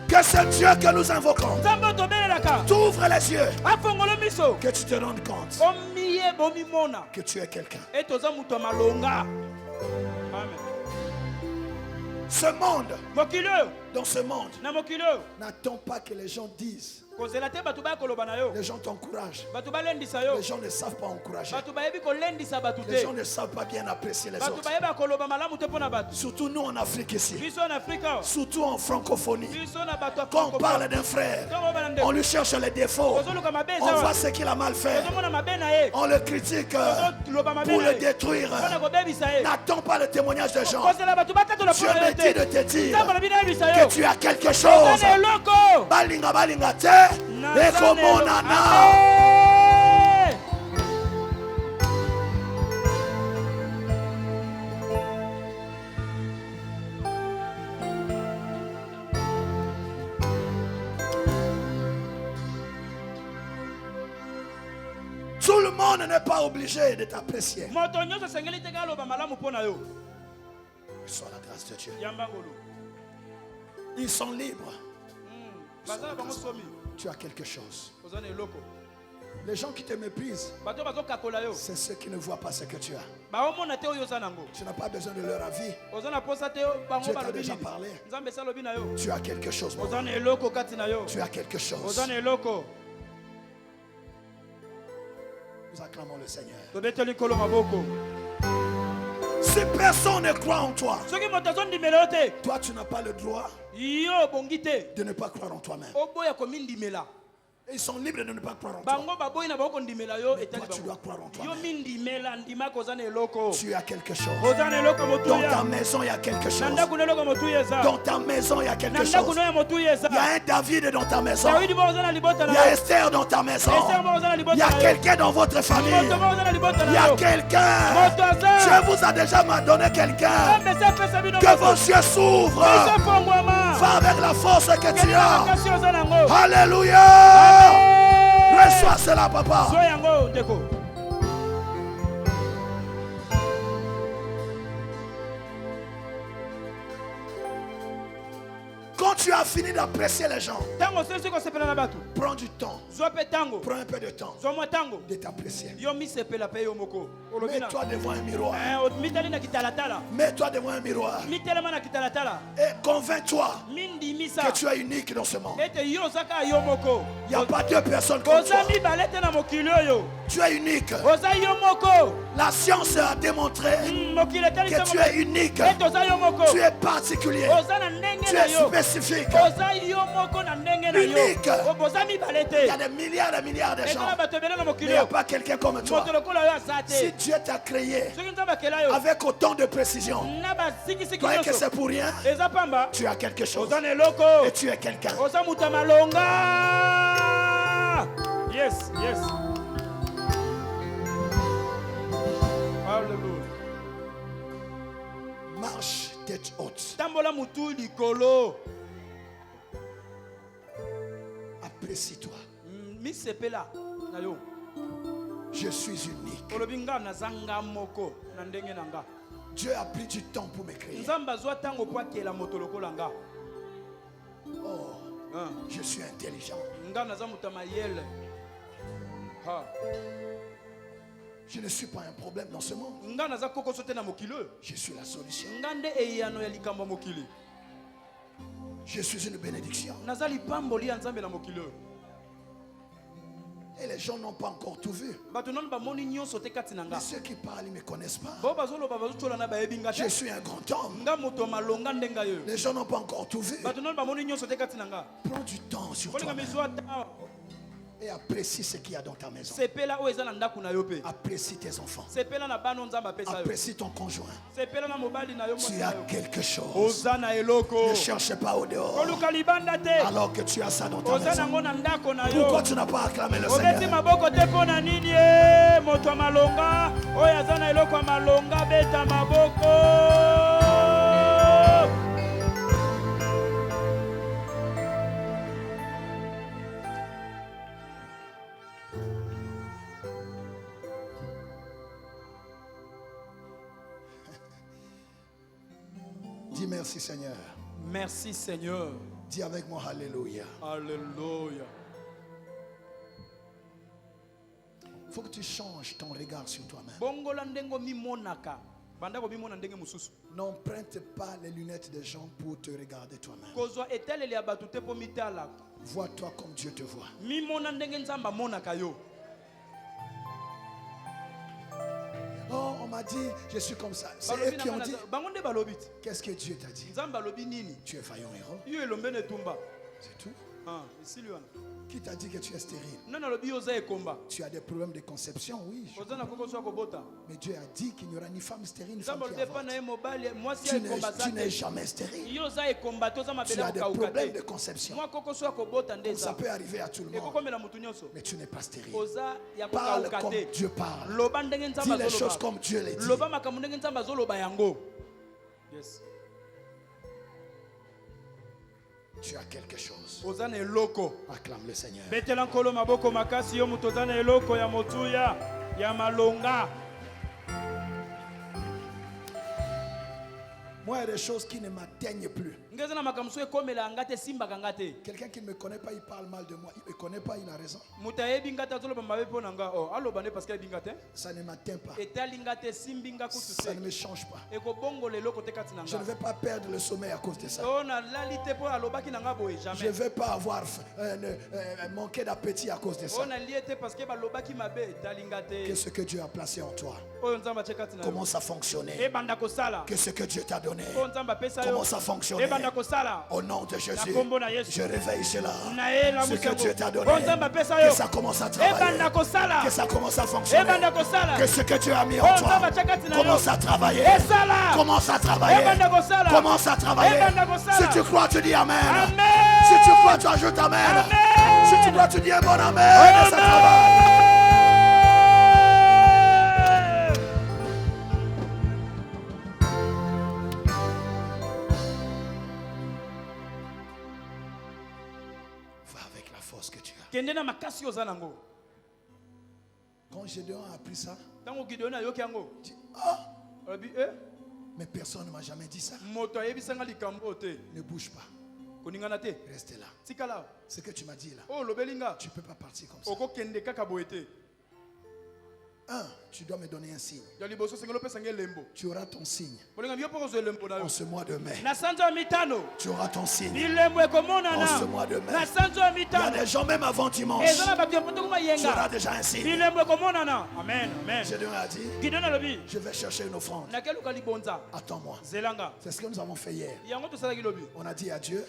Que ce Dieu que nous invoquons t'ouvre les yeux. Que tu te rendes compte que tu es quelqu'un. Ce monde, dans ce monde, n'attends pas que les gens disent. Les gens t'encouragent. Les gens ne savent pas encourager. Les gens ne savent pas bien apprécier les autres. Surtout nous en Afrique ici. Surtout en francophonie. Quand on parle d'un frère, on lui cherche les défauts. On voit ce qu'il a mal fait. On le critique pour le détruire. N'attends pas le témoignage des gens. Dieu me dit de te dire que tu as quelque chose. Balinga balinga te. Et comme on en a. Tout le monde n'est pas obligé de t'apprécier. Soit la grâce de Dieu. Ils sont libres. Tu as quelque chose. Les gens qui te méprisent, c'est ceux qui ne voient pas ce que tu as. Tu n'as pas besoin de leur avis. Dieu t'a déjà parlé. Tu as quelque chose. Tu as quelque chose. Nous acclamons le Seigneur. Si personne ne croit en toi, toi tu n'as pas le droit de ne pas croire en toi-même. Ils sont libres de ne pas croire en toi. Mais toi, tu dois croire en toi-même. Tu as quelque chose. Dans ta maison, il y a quelque chose. Dans ta maison, il y a quelque chose. Il y a un David dans ta maison. Il y a Esther dans ta maison. Il y a quelqu'un dans votre famille. Il y a quelqu'un. Dieu vous a déjà donné quelqu'un. Que vos yeux s'ouvrent. Va avec la force que tu as. Alléluia. Reçois cela, papa. Quand tu as fini d'apprécier les gens, prends du temps. Prends un peu de temps de t'apprécier. Mets-toi devant un miroir. Mets-toi devant un miroir. Et convainc-toi que tu es unique dans ce monde. Il n'y a pas deux personnes comme toi. Tu es unique. La science a démontré que tu es unique. Tu es particulier. Tu es spécifique. Unique. Il y a des milliards et milliards de gens. Mais il n'y a pas quelqu'un comme toi. Si Dieu t'a créé avec autant de précision, tu crois que c'est pour rien. Tu as quelque chose. Et tu es quelqu'un. Yes, yes. Hallelujah. Marche tête haute. Apprécie-toi. Je suis unique. Dieu a pris du temps pour me créer. Oh, je suis intelligent. Je ne suis pas un problème dans ce monde. Je suis la solution. Je suis une bénédiction. Et les gens n'ont pas encore tout vu. Mais ceux qui parlent, ils ne me connaissent pas. Je suis un grand homme. Les gens n'ont pas encore tout vu. Prends du temps sur toi-même. Et apprécie ce qu'il y a dans ta maison. Apprécie tes enfants. Apprécie ton conjoint. Tu as quelque chose. Ne cherche pas au dehors. Alors que tu as ça dans ta maison. Pourquoi tu n'as pas acclamé le Seigneur? Dis merci Seigneur. Merci Seigneur. Dis avec moi Alléluia. Alléluia. Il faut que tu changes ton regard sur toi-même. N'emprunte pas les lunettes des gens pour te regarder toi-même. Vois-toi comme Dieu te voit. Oh, on m'a dit, je suis comme ça. C'est eux qui ont dit. Qu'est-ce que Dieu t'a dit? Tu es vaillant héros. C'est tout. Qui t'a dit que tu es stérile? Tu as des problèmes de conception, oui. Mais Dieu a dit qu'il n'y aura ni femme stérile ni femme qui avorte. Tu n'es jamais stérile. Tu as des problèmes de conception. Ça peut arriver à tout le monde. Mais tu n'es pas stérile. Parle comme Dieu parle. Dis les choses comme Dieu les dit. Yes. Tu as quelque chose. Acclame le Seigneur. Moi, il y a des choses qui ne m'atteignent plus. Quelqu'un qui ne me connaît pas, il parle mal de moi. Il ne me connaît pas, il a raison. Ça ne m'atteint pas. Ça ne me change pas. Je ne vais pas perdre le sommeil à cause de ça. Je ne vais pas avoir manquer d'appétit à cause de ça. Que ce que Dieu a placé en toi commence à fonctionner. Que ce que Dieu t'a donné commence à fonctionner. Au nom de Jésus, je réveille cela. Ce que Dieu t'a donné, que ça commence à travailler, que ça commence à fonctionner. Que ce que Dieu a mis en toi commence à travailler. Commence à travailler. Commence à travailler. Si tu crois, tu dis Amen. Si tu crois, tu ajoutes Amen. Si tu crois, tu dis un bon Amen. Et ça travaille. Que tu as. Quand Gédéon a appris ça, dit, oh, mais personne ne m'a jamais dit ça. Ne bouge pas. Reste là. Ce que tu m'as dit là, tu ne peux pas partir comme ça. Tu dois me donner un signe. Tu auras ton signe. En ce mois de mai, tu auras ton signe. En ce mois de mai, il y a des gens même avant dimanche. Tu auras déjà un signe. Amen. Gédéon a dit, je vais chercher une offrande. Attends-moi. C'est ce que nous avons fait hier. On a dit à Dieu.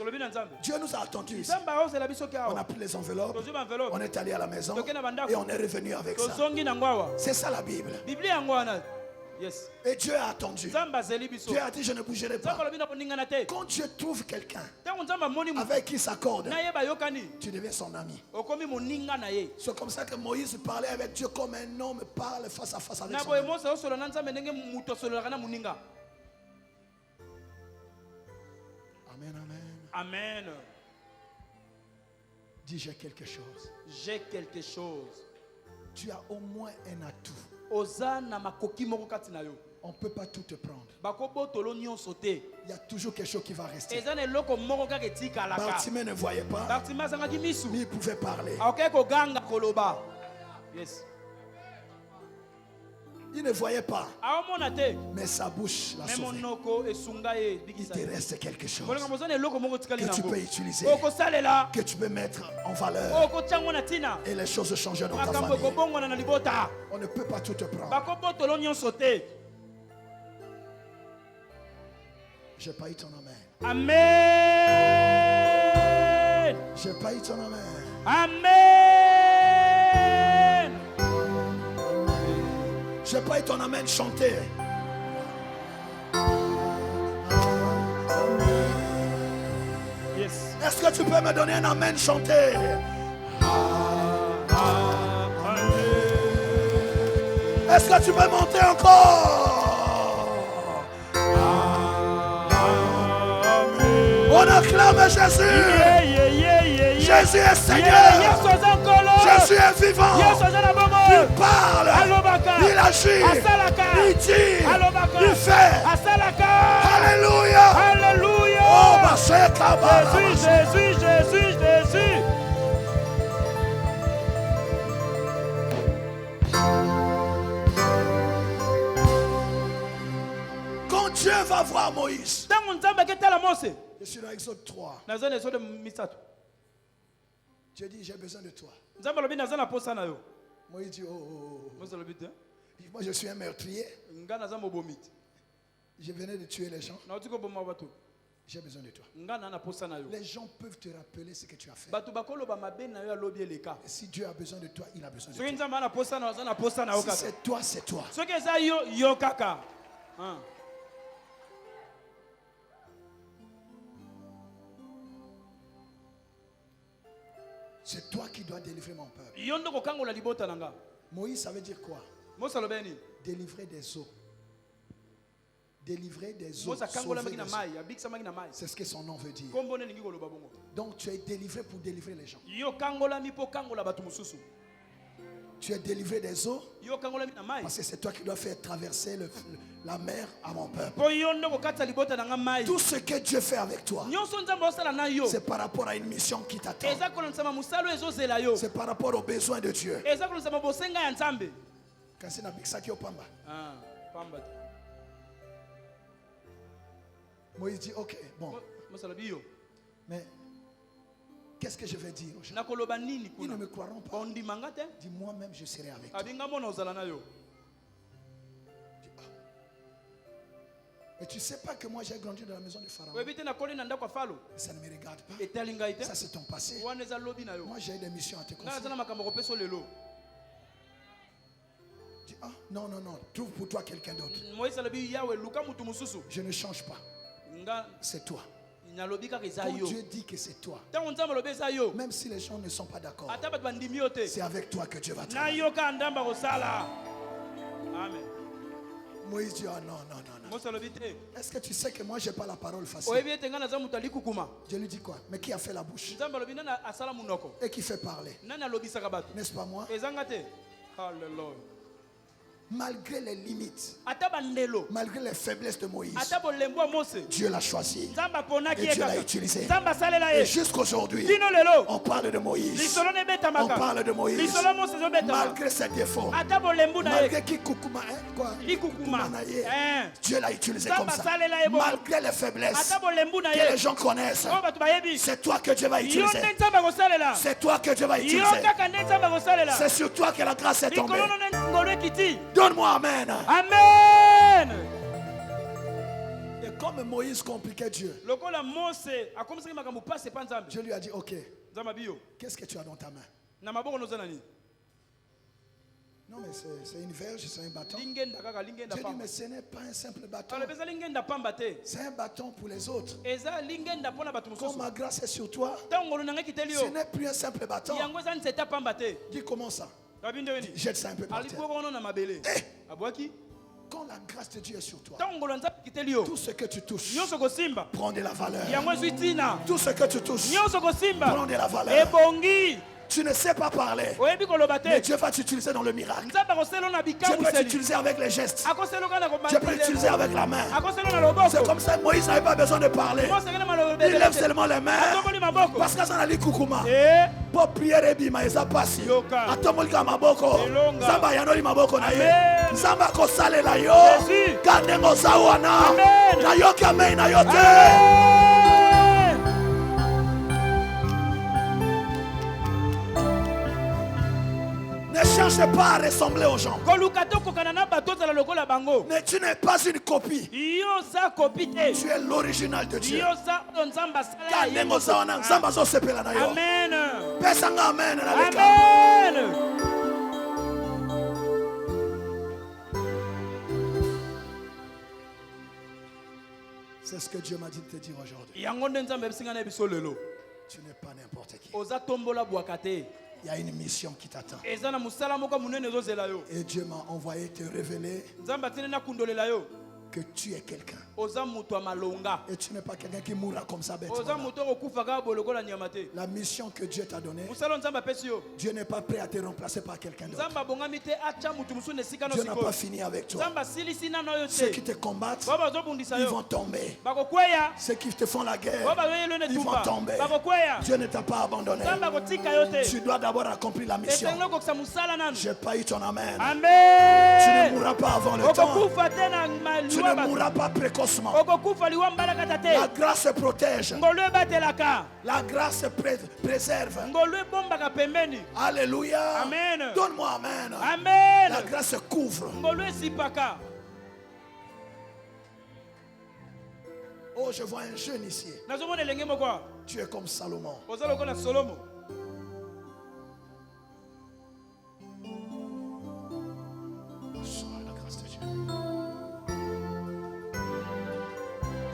Dieu nous a attendus ici. On a pris les enveloppes. On est allé à la maison. Et on est revenu avec ça. C'est ça la Bible. Yes. Et Dieu a attendu. Dieu a dit je ne bougerai pas. Quand Dieu trouve quelqu'un avec qui il s'accorde, tu deviens son ami. C'est comme ça que Moïse parlait avec Dieu comme un homme parle face à face avec son ami. Amen, amen. Amen. Dis j'ai quelque chose. J'ai quelque chose. Tu as au moins un atout. On ne peut pas tout te prendre. Il y a toujours quelque chose qui va rester. Bartimée ne voyait pas, mais il pouvait parler. Yes. Il ne voyait pas, mais sa bouche l'a sauvé. Il te reste quelque chose que tu peux utiliser, que tu peux mettre en valeur, et les choses changent dans ta famille. On ne peut pas tout te prendre. J'ai pas eu ton amen. Amen. J'ai pas eu ton amen. Amen. J'ai pas eu ton amen chanté. Yes. Est-ce que tu peux me donner un amen chanté? Est-ce que tu peux monter encore? On acclame Jésus. Jésus est Seigneur. Jésus est vivant. Il parle. Il agit. Il dit. Il fait. Alléluia. Alléluia. Oh, Jésus. Quand Dieu va voir Moïse, je suis dans Exode 3. Dieu dit, j'ai besoin de toi. Moïse dit, oh. Moi je suis un meurtrier. Je venais de tuer les gens. J'ai besoin de toi. Les gens peuvent te rappeler ce que tu as fait. Et si Dieu a besoin de toi, il a besoin de toi. Si c'est toi, c'est toi. C'est toi qui dois délivrer mon peuple. Moïse, ça veut dire quoi? Délivrer des eaux. Délivrer des eaux. C'est ce que son nom veut dire. Donc tu es délivré pour délivrer les gens. Tu es délivré des eaux. Parce que c'est toi qui dois faire traverser la mer à mon peuple. Tout ce que Dieu fait avec toi, c'est par rapport à une mission qui t'attend. C'est par rapport aux besoins de Dieu. Moïse dit, ok, bon. Mais qu'est-ce que je vais dire aux gens? Ils ne me croiront pas. Dis, moi-même, je serai avec toi. Mais tu ne sais pas que moi j'ai grandi dans la maison de Pharaon. Ça ne me regarde pas. Ça c'est ton passé. Moi j'ai des missions à te confier. Dis, ah, non, non, non. Trouve pour toi quelqu'un d'autre. Je ne change pas. C'est toi. Quand Dieu dit que c'est toi, même si les gens ne sont pas d'accord, c'est avec toi que Dieu va travailler. Amen. Moïse dit, ah non, non, non, non. Est-ce que tu sais que moi, je n'ai pas la parole facile? Je lui dis quoi? Mais qui a fait la bouche? Et qui fait parler? N'est-ce pas moi? Hallelujah. Malgré les limites, malgré les faiblesses de Moïse, Dieu l'a choisi et Dieu l'a utilisé. Et jusqu'aujourd'hui, on parle de Moïse. On parle de Moïse. Malgré ses défauts, malgré Dieu l'a utilisé comme ça. Malgré les faiblesses que les gens connaissent, c'est toi que Dieu va utiliser. C'est toi que Dieu va utiliser. C'est sur toi que la grâce est tombée. Donne-moi Amen. Amen. Et comme Moïse compliquait Dieu, je lui ai dit, ok, qu'est-ce que tu as dans ta main? Non mais c'est une verge, c'est un bâton. J'ai dit, mais ce n'est pas un simple bâton. C'est un bâton pour les autres. Quand ma grâce est sur toi, ce n'est plus un simple bâton. Dis, comment ça? Dis, jette ça un peu par terre. Quand la grâce de Dieu est sur toi, tout ce que tu touches prend de la valeur. Tout ce que tu touches prend de la valeur. Tu ne sais pas parler, mais Dieu va t'utiliser dans le miracle. Dieu peut t'utiliser avec les gestes. Dieu peut t'utiliser avec la main. C'est comme ça, Moïse n'avait pas besoin de parler. Il lève seulement les mains. Parce que ça n'a dit kukuma. Pour prier, bima eza pasi. Atomolika maboko. Zamba yanoli maboko na ye. Zamba kosale la yo. Kandengo zawana. Na yo kame na yo te. Ne cherche pas à ressembler aux gens. Mais tu n'es pas une copie. Tu es l'original de Dieu. Amen. Amen. C'est ce que Dieu m'a dit de te dire aujourd'hui. Tu n'es pas n'importe qui. Il y a une mission qui t'attend. Et Dieu m'a envoyé te révéler que tu es quelqu'un. Et tu n'es pas quelqu'un qui mourra comme ça bêtement. La mission que Dieu t'a donnée, Dieu n'est pas prêt à te remplacer par quelqu'un d'autre. Dieu n'a pas fini avec toi. Ceux qui te combattent, ils vont tomber. Ceux qui te font la guerre, ils vont tomber. Dieu ne t'a pas abandonné. Tu dois d'abord accomplir la mission. Je n'ai pas eu ton amen. Tu ne mourras pas avant le temps. Tu ne mourras pas précocement. La grâce protège. La grâce préserve. Alléluia. Amen. Donne-moi amen. Amen. La grâce couvre. Oh, je vois un jeune ici. Tu es comme Salomon.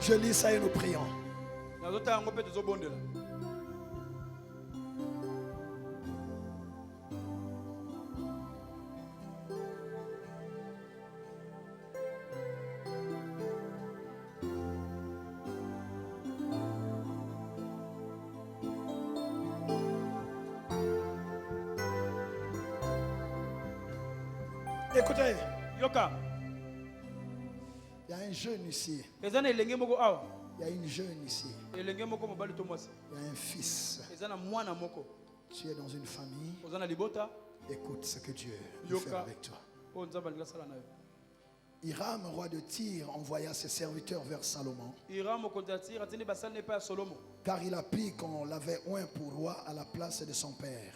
Je lis ça et nous prions. Écoutez. Yoka. Il y a un jeune ici. Il y a une jeune ici. Il y a un fils. Tu es dans une famille. Écoute ce que Dieu veut faire avec toi. Hiram, roi de Tyr, envoya ses serviteurs vers Salomon. Car il a pris qu'on l'avait oint pour roi à la place de son père.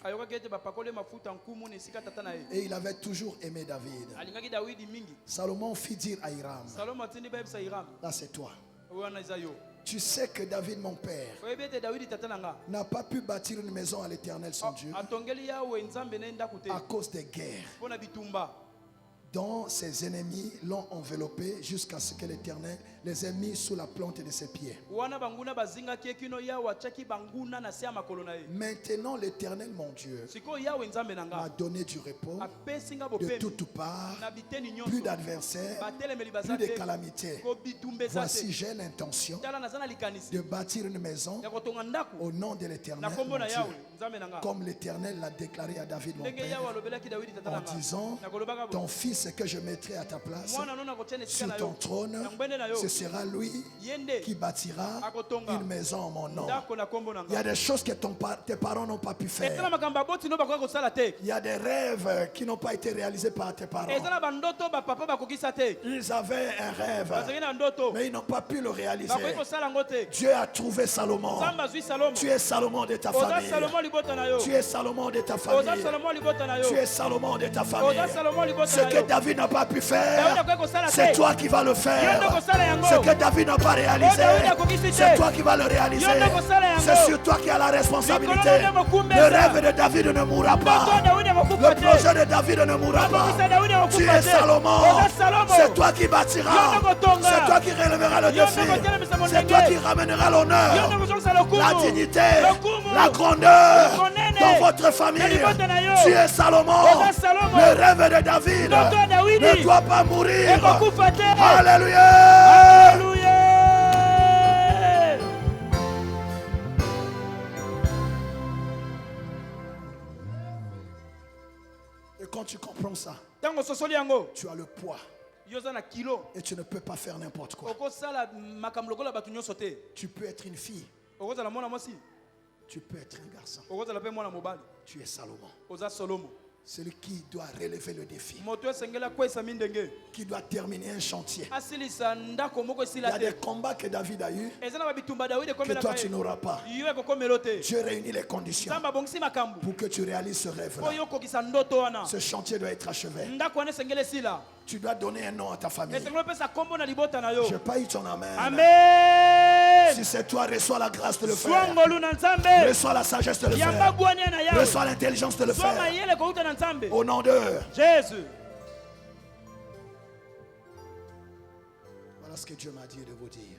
Et il avait toujours aimé David. Salomon fit dire à Hiram, là c'est toi. Tu sais que David, mon père, n'a pas pu bâtir une maison à l'Éternel son Dieu à cause des guerres dont ses ennemis l'ont enveloppé jusqu'à ce que l'Éternel les ait mis sous la plante de ses pieds. Maintenant l'Éternel mon Dieu m'a donné du repos de toutes parts, plus d'adversaires, plus de calamités. Voici, j'ai l'intention de bâtir une maison au nom de l'Éternel mon Dieu, comme l'Éternel l'a déclaré à David mon père, en disant, ton fils que je mettrai à ta place sur ton trône, ce sera lui qui bâtira une maison en mon nom. Il y a des choses que tes parents n'ont pas pu faire. Il y a des rêves qui n'ont pas été réalisés par tes parents. Ils avaient un rêve, mais ils n'ont pas pu le réaliser. Dieu a trouvé Salomon. Tu es Salomon de ta famille. Tu es Salomon de ta famille. Tu es Salomon de ta famille. Ce que David n'a pas pu faire, c'est toi qui vas le faire. Ce que David n'a pas réalisé, c'est toi qui vas le réaliser. C'est sur toi qui as la responsabilité. Le rêve de David ne mourra pas. Le projet de David ne mourra pas. Tu es Salomon. C'est toi qui bâtiras. C'est toi qui relèveras le défi. C'est toi qui ramèneras l'honneur, la dignité, la grandeur dans votre famille. Tu es Salomon. Le rêve de David ne doit pas mourir. Alléluia. Et quand tu comprends ça, tu as le poids. Et tu ne peux pas faire n'importe quoi. Tu peux être une fille. Tu peux être un garçon. Tu es Salomon. Celui qui doit relever le défi, qui doit terminer un chantier. Il y a des combats que David a eu que toi tu n'auras pas. Dieu réunit les conditions pour que tu réalises ce rêve-là. Ce chantier doit être achevé. Tu dois donner un nom à ta famille. Je n'ai pas eu ton amen. Amen. Si c'est toi, reçois la grâce de le faire. Reçois la sagesse de le faire. Reçois l'intelligence de le faire. Au nom de Jésus. Voilà ce que Dieu m'a dit de vous dire.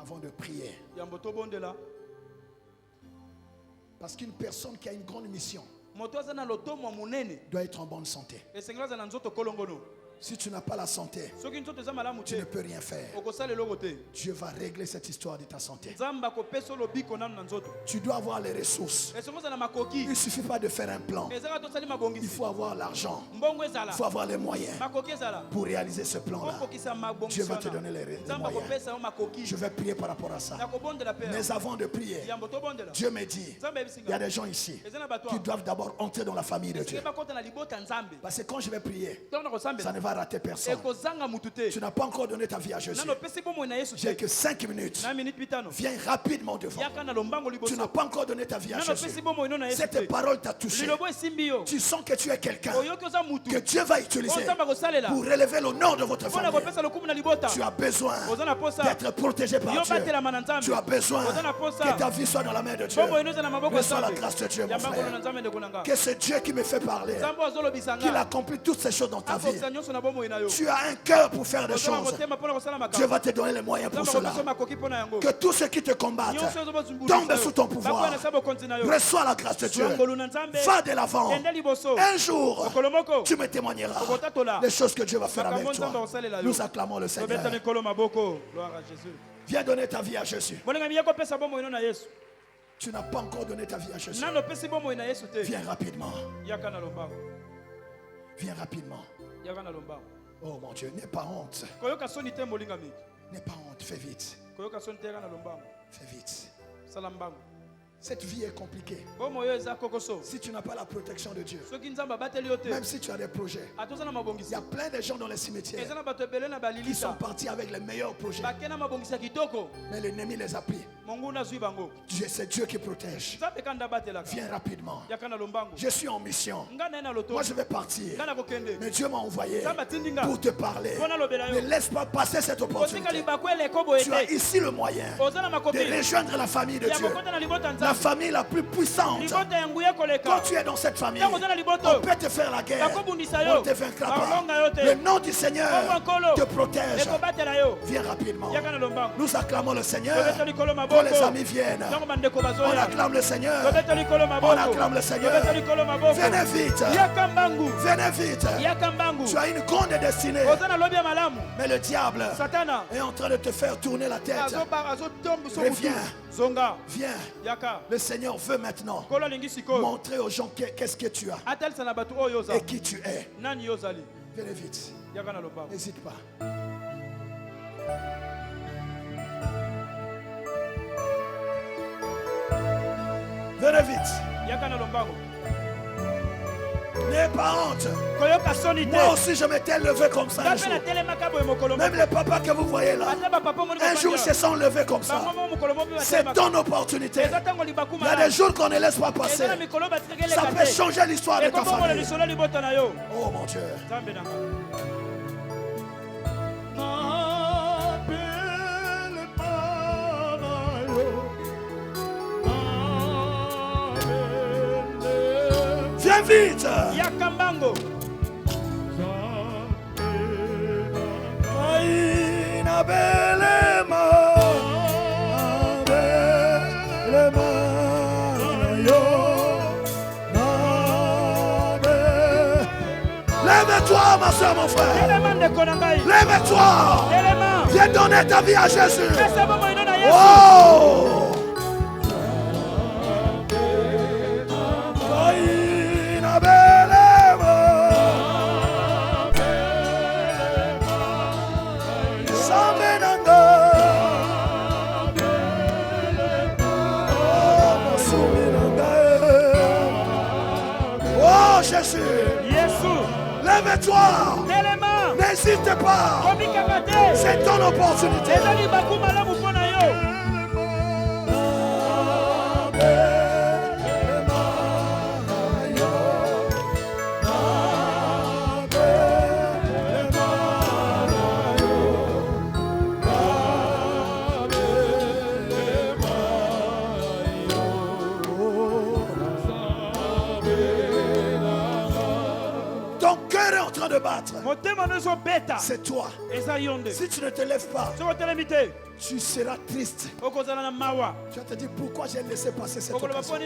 Avant de prier. Parce qu'une personne qui a une grande mission doit être en bonne santé. Si tu n'as pas la santé, tu ne peux rien faire. Dieu va régler cette histoire de ta santé. Tu dois avoir les ressources. Il ne suffit pas de faire un plan. Il faut avoir l'argent. Il faut avoir les moyens pour réaliser ce plan-là. Dieu va te donner les moyens. Je vais prier par rapport à ça. Mais avant de prier, Dieu me dit, il y a des gens ici qui doivent d'abord entrer dans la famille de Dieu. Parce que quand je vais prier, ça ne va rater personne. Tu n'as pas encore donné ta vie à Jésus. J'ai que 5 minutes. Viens rapidement devant. Tu n'as pas encore donné ta vie à Jésus. Cette parole t'a touché. Tu sens que tu es quelqu'un que Dieu va utiliser pour relever l'honneur de votre famille. Tu as besoin d'être protégé par Dieu. Tu as besoin que ta vie soit dans la main de Dieu. Reçois la grâce de Dieu, mon frère. Que c'est Dieu qui me fait parler, qu'il accomplit toutes ces choses dans ta vie. Tu as un cœur pour faire des choses. Dieu va te donner les moyens pour cela. Que tous ceux qui te combattent tombent sous ton pouvoir. Reçois la grâce de Dieu. Va de l'avant. Un jour, tu me témoigneras des choses que Dieu va faire avec toi. Nous acclamons le Seigneur. Viens donner ta vie à Jésus. Tu n'as pas encore donné ta vie à Jésus. Viens rapidement. Viens rapidement. Oh mon Dieu, n'aie pas honte. N'aie pas honte, fais vite. Fais vite. Cette vie est compliquée. Si tu n'as pas la protection de Dieu, même si tu as des projets, il y a plein de gens dans les cimetières qui sont partis avec les meilleurs projets. Mais l'ennemi les a pris. C'est Dieu qui protège. Viens rapidement. Je suis en mission. Moi je vais partir. Mais Dieu m'a envoyé pour te parler. Ne laisse pas passer cette opportunité. Tu as ici le moyen de rejoindre la famille de Dieu. La famille la plus puissante. Quand tu es dans cette famille, on peut te faire la guerre. On ne te vaincra pas. Le nom du Seigneur te protège. Viens rapidement. Nous acclamons le Seigneur. Quand les amis viennent, on acclame le Seigneur. On acclame le Seigneur. Venez vite. Venez vite. Tu as une grande destinée. Mais le diable est en train de te faire tourner la tête. Reviens. Viens. Le Seigneur veut maintenant montrer aux gens qu'est-ce que tu as et qui tu es. Venez vite. N'hésite pas. Venez vite. N'aie pas honte. Moi aussi je m'étais levé comme ça un jour. Même les papas que vous voyez là, un jour ils se sont levés comme ça. C'est ton opportunité. Il y a des jours qu'on ne laisse pas passer. Ça peut changer l'histoire de ta famille. Oh mon Dieu. Viens vite. Yakambango. Lève-toi, ma soeur, mon frère. Lève-toi. Viens donner ta vie à Jésus. Oh. Oh Jésus. Lève-toi. N'hésite pas. C'est ton opportunité. De battre. C'est toi. Si tu ne te lèves pas, tu seras triste. Tu vas te dire pourquoi j'ai laissé passer cette occasion.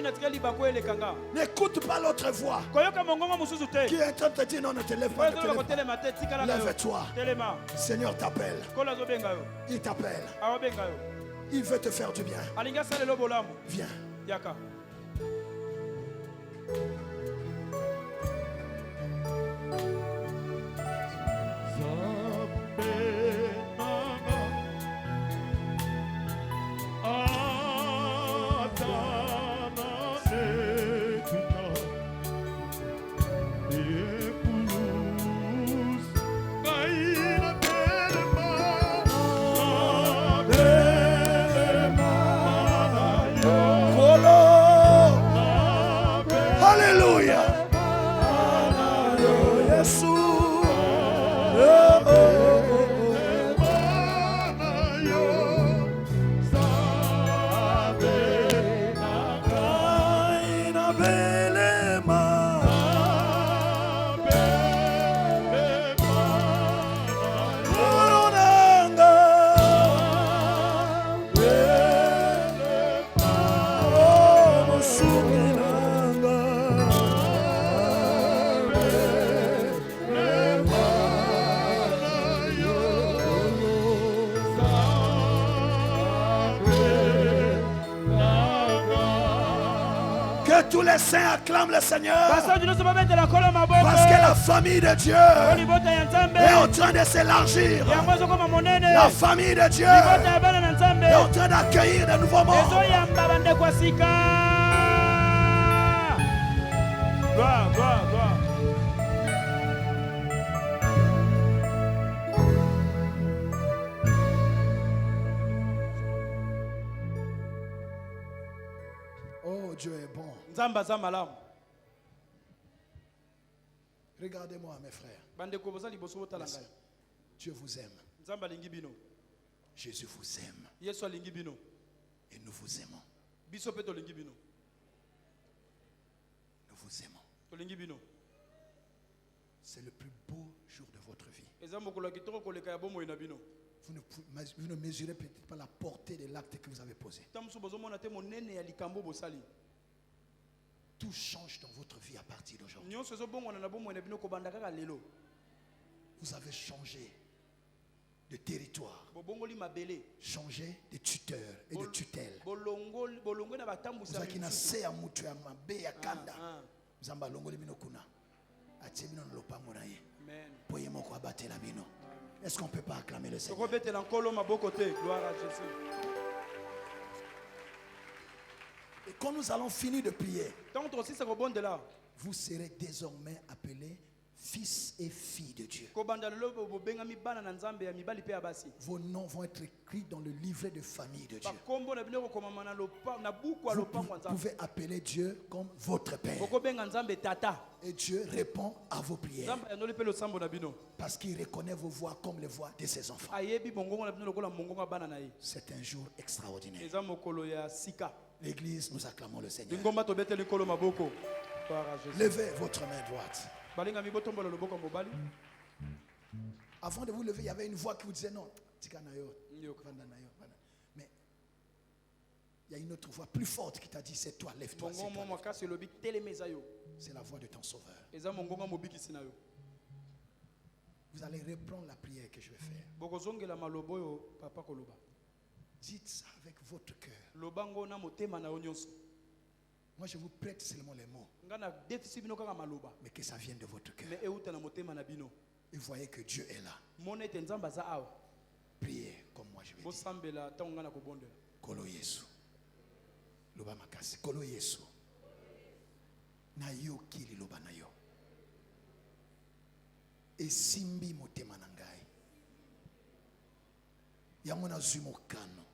N'écoute pas l'autre voix qui est en train de te dire non, ne te lève pas. Lève-toi. Seigneur t'appelle. Il t'appelle. Il veut te faire du bien. Viens. Follow. tous les saints acclament le Seigneur. Parce que la famille de Dieu est en train de s'élargir. La famille de Dieu est en train d'accueillir de nouveaux membres. Gloire, gloire, gloire. Oh, Dieu est bon. Regardez-moi, mes frères. Dieu vous aime. Jésus vous aime. Et nous vous aimons. Nous vous aimons. C'est le plus beau jour de votre vie. Vous ne mesurez peut-être pas la portée de l'acte que vous avez posé. Tout change dans votre vie à partir d'aujourd'hui. Vous avez changé de territoire, changé de tuteur et de tutelle. Vous avez kinase ya mutu ya mabe ya kanda. Zamba longoli bino kuna. Atie bino na lopango na ye. Poye moko abatela bino. Est-ce qu'on peut pas acclamer le Seigneur? Gloire à Jésus. Et quand nous allons finir de prier, vous serez désormais appelés fils et filles de Dieu. Vos noms vont être écrits dans le livret de famille de Dieu. Vous pouvez appeler Dieu comme votre Père. Et Dieu répond à vos prières. Parce qu'il reconnaît vos voix comme les voix de ses enfants. C'est un jour extraordinaire. L'église, nous acclamons le Seigneur. Levez votre main droite. Avant de vous lever, il y avait une voix qui vous disait non. Mais il y a une autre voix plus forte qui t'a dit c'est toi, lève-toi. C'est la voix de ton sauveur. Vous allez reprendre la prière que je vais faire. Dites ça avec votre cœur. Moi, je vous prête seulement les mots. Mais que ça vienne de votre cœur. Et voyez que Dieu est là. Priez comme moi je vais dire. Kolo Yesu. Loba makasi. Kolo Yesu. Na yo kili loba na yo. Esimbi motema na ngai. Yango na zwi mokano.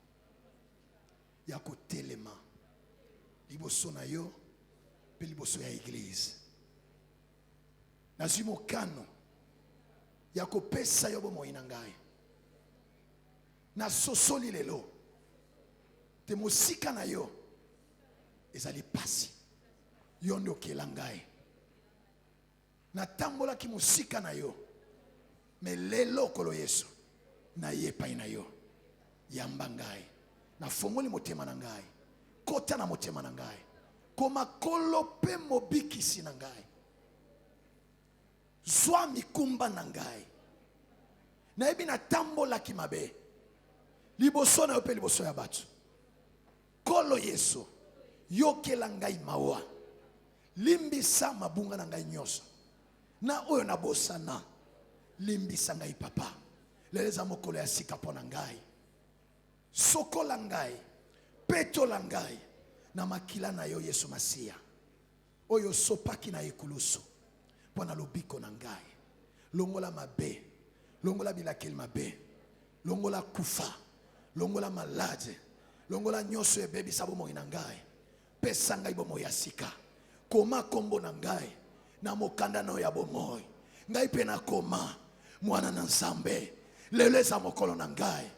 Ya kotelema. Liboso na yo, pe liboso ya église. Nazwi mokano ya kopesa yo bomoi na ngai. Na sosoli lelo. Te mosika na yo ezali pasi. Yo nde okela ngai. Na tambola ki mosika na yo. Me lelo kolo Yesu na yepai na yo. Yamba ngai. Na fongoli motema na ngai. Kota na motema na ngai. Koma kolope mobikisi na ngai. Zwa mikumba na ngai. Na ebi na tambola ki mabe. Liboso na yo pe liboso ya batu. Kolo Yesu. Yokela ngai mawa. Limbisa mabunga na ngai nyoso. Na oyo na bosana. Limbisa ngai papa. Leleza mokolo ya sika pona ngai. Sokola ngai. Peto la ngai na makila na yo Yesu Masia. Oyo sopaki na ekulusu. Pona lobiko na ngai. Longola mabe. Longola bilakeli mabe. Longola kufa. Longola malade. Longola nyoso ebebi sabo mo na ngai. Pesa ngai bomo ya sika. Koma kombo na ngai. Na mokanda na ya bomoy. Ngai pe na koma. Mwana na Nzambe. Leleza mokolo na ngai.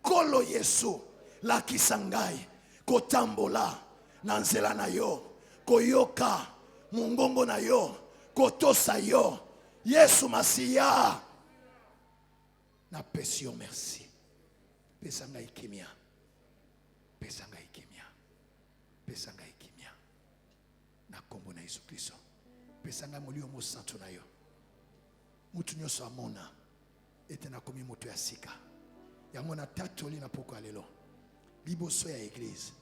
Kolo Yesu. La kisangai. Kotambola na nzela na yo, koyoka mungongo na yo, kotosa yo, Yesu Masia. Na pesio merci. Pesanga ikimia. Pesanga ikimia. Pesanga ikimia. Na kombo na Yesu Kristo. Pesanga molio mosantu na yo. Mutu nyoso amona ete na komi moto ya sika. Yango na tatoli na poko alelo. Liboso ya église.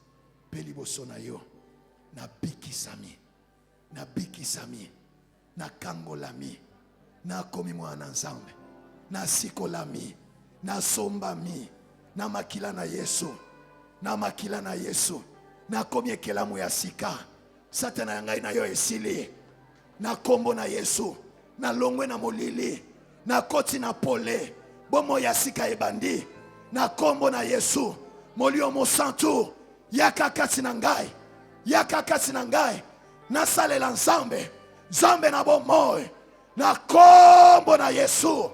Pe liboso na yo. Na biki sami. na bikisami, na kangolami, na komi mwana nzambe, na sikolami, na sombami, na makila na Yesu, na makila na Yesu, na komi ekelamu ya sika, satana ya ngai na yo esili, na kombo na Yesu, na longwe na molili, na koti na pole, bomo ya sika ebandi, na kombo na Yesu, molio mosantu, yaka kati na ngai, yaka kati na ngai, na sale la nzambe, nzambe na bomo, na kombo na Yesu.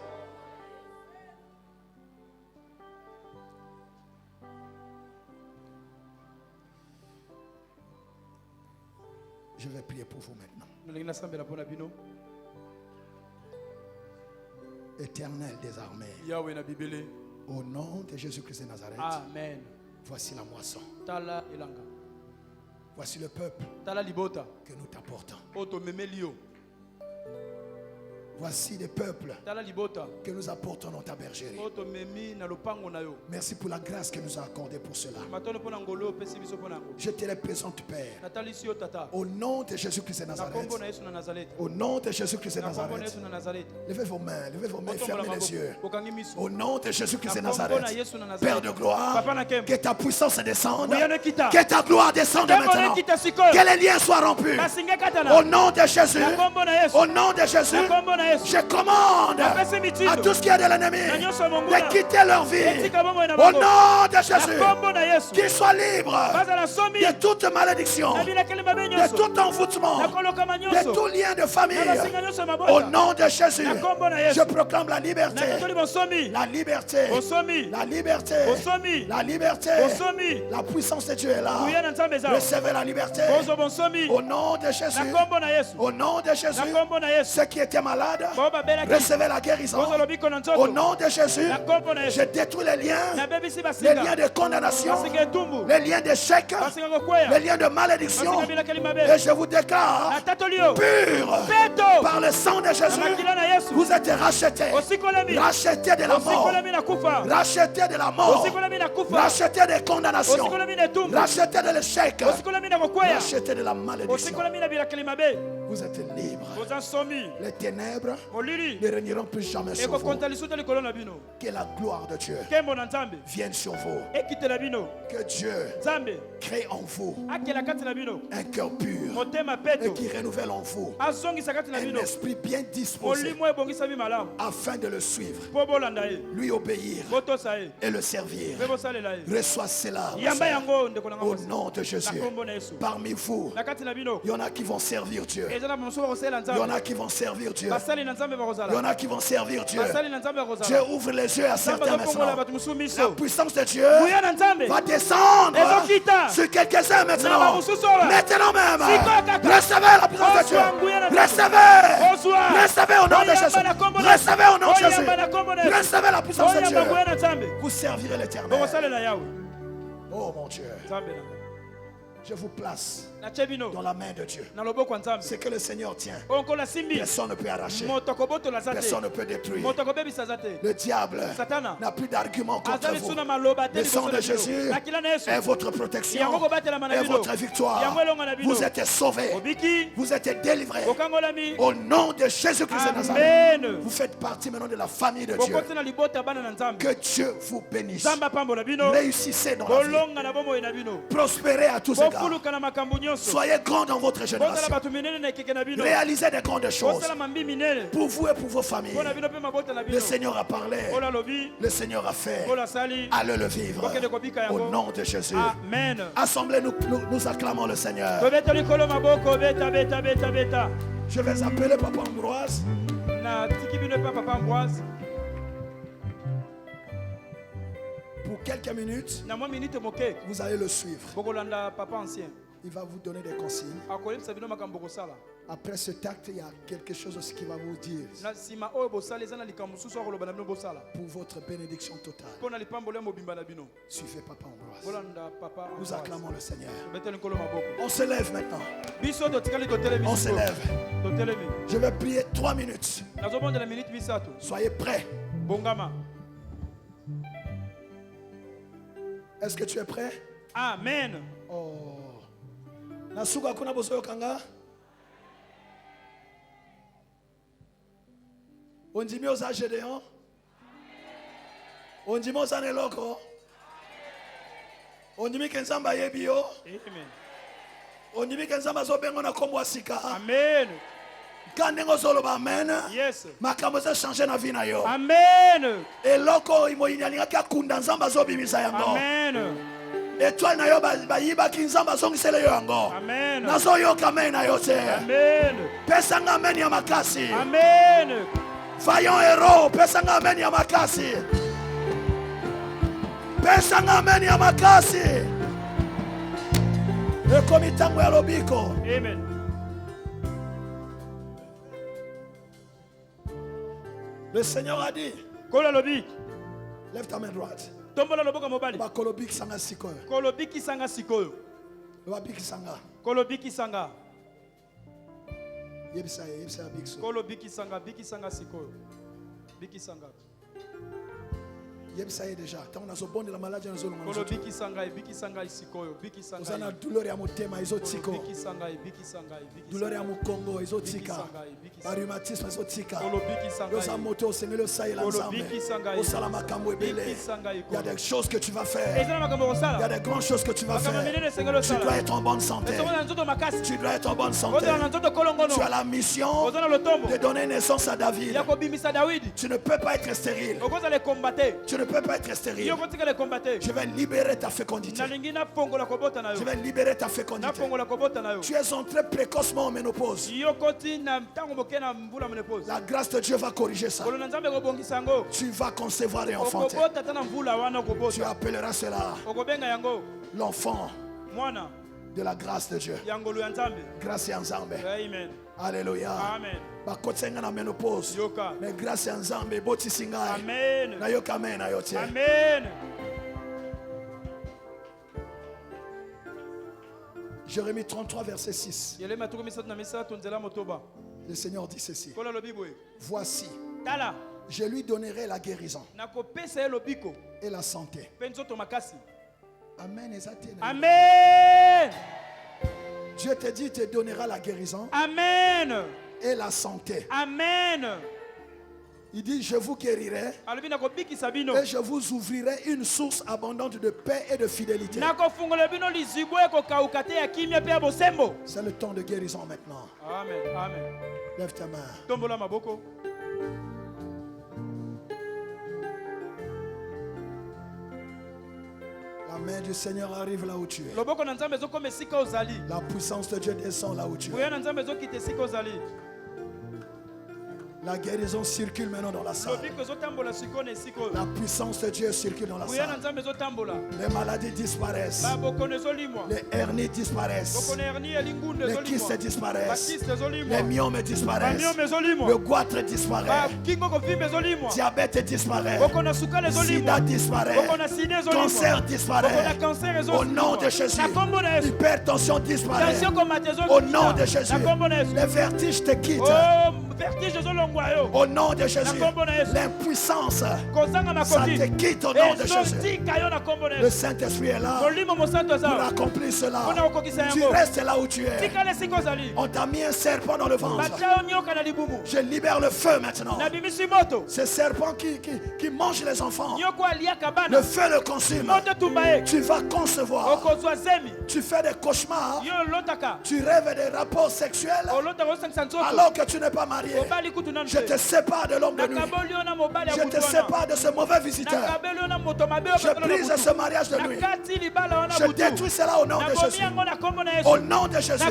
Je vais prier pour vous maintenant. Éternel des armées, au nom de Jésus-Christ de Nazareth, Amen. Voici la moisson. Voici le peuple que nous t'apportons. Voici des peuples que nous apportons dans ta bergerie. Merci pour la grâce que nous as accordée pour cela. Je te les présente, Père. Au nom de Jésus-Christ de Nazareth. Au nom de Jésus-Christ de Nazareth. Levez vos mains et fermez les yeux. Au nom de Jésus-Christ de Nazareth. Père de gloire, que ta puissance descende. Que ta gloire descende maintenant. Que les liens soient rompus. Au nom de Jésus. Au nom de Jésus. Je commande à tout ce qui est de l'ennemi de quitter leur vie. Au nom de Jésus, qu'ils soient libres de toute malédiction, de tout envoûtement, de tout lien de famille. Au nom de Jésus, je proclame la liberté. La liberté. La liberté. La liberté. La puissance de Dieu est là. Recevez la liberté. Au nom de Jésus. Au nom de Jésus. Ceux qui étaient malades, recevez la guérison. Au nom de Jésus, je détruis les liens de condamnation, les liens d'échec, les liens de malédiction. Et je vous déclare pur par le sang de Jésus. Vous êtes rachetés. Rachetés de la mort. Rachetés de la mort. Rachetés des condamnations. Rachetés de l'échec. Rachetés de la malédiction. Vous êtes libres. Les ténèbres ne régneront plus jamais sur vous. Que la gloire de Dieu vienne sur vous. Que Dieu crée en vous un cœur pur et qui renouvelle en vous un esprit bien disposé afin de le suivre, lui obéir et le servir. Reçois cela au nom de Jésus. Parmi vous, il y en a qui vont servir Dieu. Il y en a qui vont servir Dieu. Il y en a qui vont servir Dieu. Dieu ouvre les yeux à certains maintenant. La puissance de Dieu va descendre sur quelques-uns maintenant. Maintenant même. Recevez la puissance de Dieu. Recevez. Recevez au nom de Jésus. Recevez au nom de Jésus. Recevez la puissance de Dieu. Vous servirez l'Éternel. Oh mon Dieu. Je vous place dans la main de Dieu. Ce que le Seigneur tient, personne ne peut arracher. Personne ne peut détruire. Le diable n'a plus d'argument contre vous. Le sang de Jésus est votre protection et votre victoire. Vous êtes sauvés. Vous êtes délivrés. Au nom de Jésus-Christ de Nazareth. Vous faites partie maintenant de la famille de Dieu. Que Dieu vous bénisse. Réussissez dans la vie. Prospérez à tous égards. Soyez grands dans votre génération. Réalisez des grandes choses pour vous et pour vos familles. Le Seigneur a parlé. Le Seigneur a fait. Allez le vivre. Au nom de Jésus. Amen. Assemblée, nous acclamons le Seigneur. Je vais appeler Papa Ambroise. Pour quelques minutes, vous allez le suivre. Il va vous donner des consignes. Après ce acte, il y a quelque chose aussi qui va vous dire pour votre bénédiction totale. Suivez Papa Ambroise. Nous acclamons le Seigneur. On se lève maintenant. On se lève. Je vais prier 3 minutes. Soyez prêts. Est-ce que tu es prêt? Amen. Oh. Nasuka kuna boso kanga. On dit aux Gédéon. On dit aux Aneloko. On dit que Nzamba yebio. Amen. On dit que Nzamba zobengo na kombo asika. Amen. Quand nengo zoloba amen. Yes. Makambo za changer na vie na yo. Amen. Eloko imoyinyanga ka kunda Nzamba zobimisa yango. Amen. Étoile na yo ba yiba ki Nzamba zongisele yo yango. Amen. Nazo yo kamen na yo te. Amen. Pesanga amen ya makasi. Amen. Vaillant héros, pesanga amen ya makasi. Pesanga amen ya makasi. Ekomi tango ya lobiko. Amen. Le Seigneur a dit, lève ta main droite. Ba kolobiki sanga sikoyo. Kolobiki sanga sikoyo. Ba biki sanga. Kolobiki sanga. Yebisa bikso. Kolobiki sanga, biki sanga sikoyo. Biki sanga. Yebisa déjà. Tant on a so bon de la maladie nous allons. Kolobiki sanga, biki sanga sikoyo, biki sanga. Osana douleur ya motema izotiko. Biki sanga, biki sanga, biki. Douleur ya mokongo izotika. Ba rhumatisme izotika. Kolobiki sanga. Osa moto sengelo sayi la nzambe. Osala makambo ebele. Il y a des choses que tu vas faire. Il y a des grandes choses que tu vas faire. Tu dois être en bonne santé. Tu dois être en bonne santé. Tu as la mission de donner naissance à David. Tu ne peux pas être stérile. Tu ne peux pas être stérile. Je vais libérer ta fécondité. Je vais libérer ta fécondité. Tu es entré précocement en ménopause. La grâce de Dieu va corriger ça. Tu vas concevoir et enfanter. Tu appelleras cela l'enfant de la grâce de Dieu. Grâce à Nzambe. Alléluia. Amen. Bakotsenga na ménopause. Mais grâce à Nzambe botisinga. Amen. Na yoka amen na yotie. Amen. Jérémie 33 verset 6. Le Seigneur dit ceci. Voici, je lui donnerai la guérison et la santé. Amen. Amen. Dieu te dit, te donnera la guérison. Amen. Et la santé. Amen. Il dit, je vous guérirai et je vous ouvrirai une source abondante de paix et de fidélité. C'est le temps de guérison maintenant. Amen. Amen. Lève ta main. La main du Seigneur arrive là où tu es. La puissance de Dieu descend là où tu es. La guérison circule maintenant dans la salle. La puissance de Dieu circule dans la salle. Les maladies disparaissent. Les hernies disparaissent. Les kystes disparaissent. Les myomes disparaissent. Le goitre disparaît. Diabète disparaît. Sida disparaît. Cancer disparaît. Au nom de Jésus. Hypertension disparaît. Au nom de Jésus. Les vertiges te quittent. Au nom de Jésus, l'impuissance, ça te quitte au nom de Jésus. Le Saint-Esprit est là pour accomplir cela. Tu restes là où tu es. On t'a mis un serpent dans le ventre. Je libère le feu maintenant. Ce serpent qui mange les enfants, le feu le consume. Tu vas concevoir. Tu fais des cauchemars. Tu rêves des rapports sexuels alors que tu n'es pas marié. Je te sépare de l'homme de nuit. Je te sépare de ce mauvais visiteur. Je brise ce mariage de nuit. Je détruis cela au nom de Jésus. Au nom de Jésus.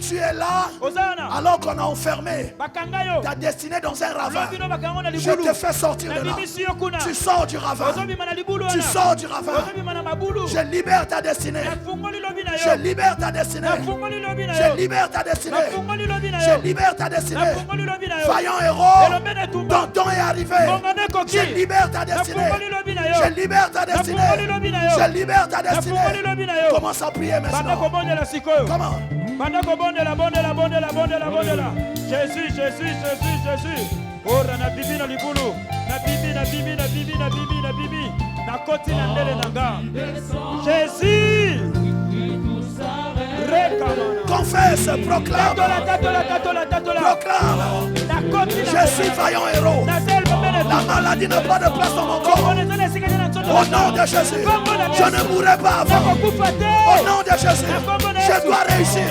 Tu es là alors qu'on a enfermé ta destinée dans un ravin. Je te fais sortir de là. Tu sors du ravin. Tu sors du ravin. Je libère ta destinée. Je libère ta destinée. Je libère ta destinée. Je libère ta destinée. Vaillant héros, ton temps est arrivé. Je libère ta destinée. Je libère ta destinée. Je libère ta destinée. Commence à prier maintenant. Comment? Jésus, Jésus, Jésus, Jésus. Oh, na bibi na libulu. Na bibi, na bibi, na bibi, na bibi, na bibi. Na koti na ndele nanga. Jésus. Confesse, proclame. Proclame. Je suis vaillant héros. La maladie n'a pas de place dans mon corps. Au nom de Jésus, je ne mourrai pas avant. Au nom de Jésus, je dois réussir.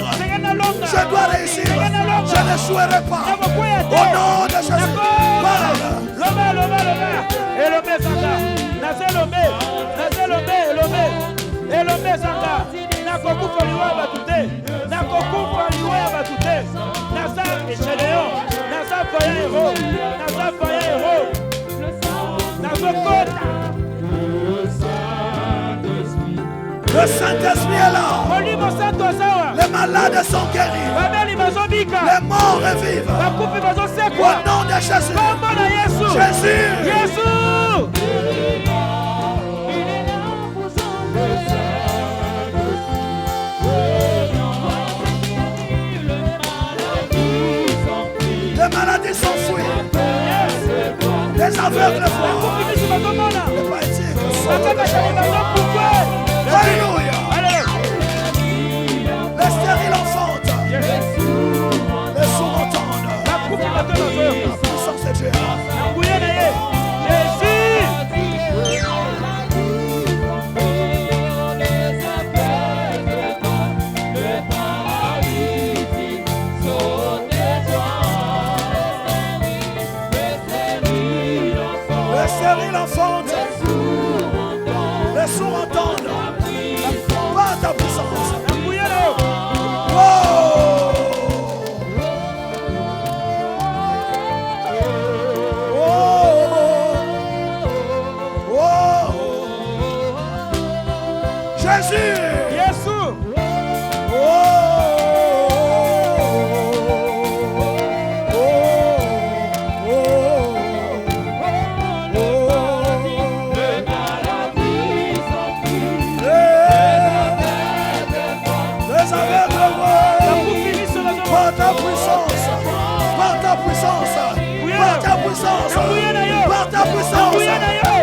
Je dois réussir. Je n'échouerai pas. Au nom de Jésus. Le Saint-Esprit est là. Les malades sont guéris. Les morts revivent. Au nom de Jésus. Jésus. Les maladies sont fouillées. Les aveugles voient. Les poétiques sont. Alléluia. Les stériles enfantent. Les sourds entendent. La puissance de Dieu. Les stériles enfantent. Les sourds entendent. Par ta puissance. Jésus.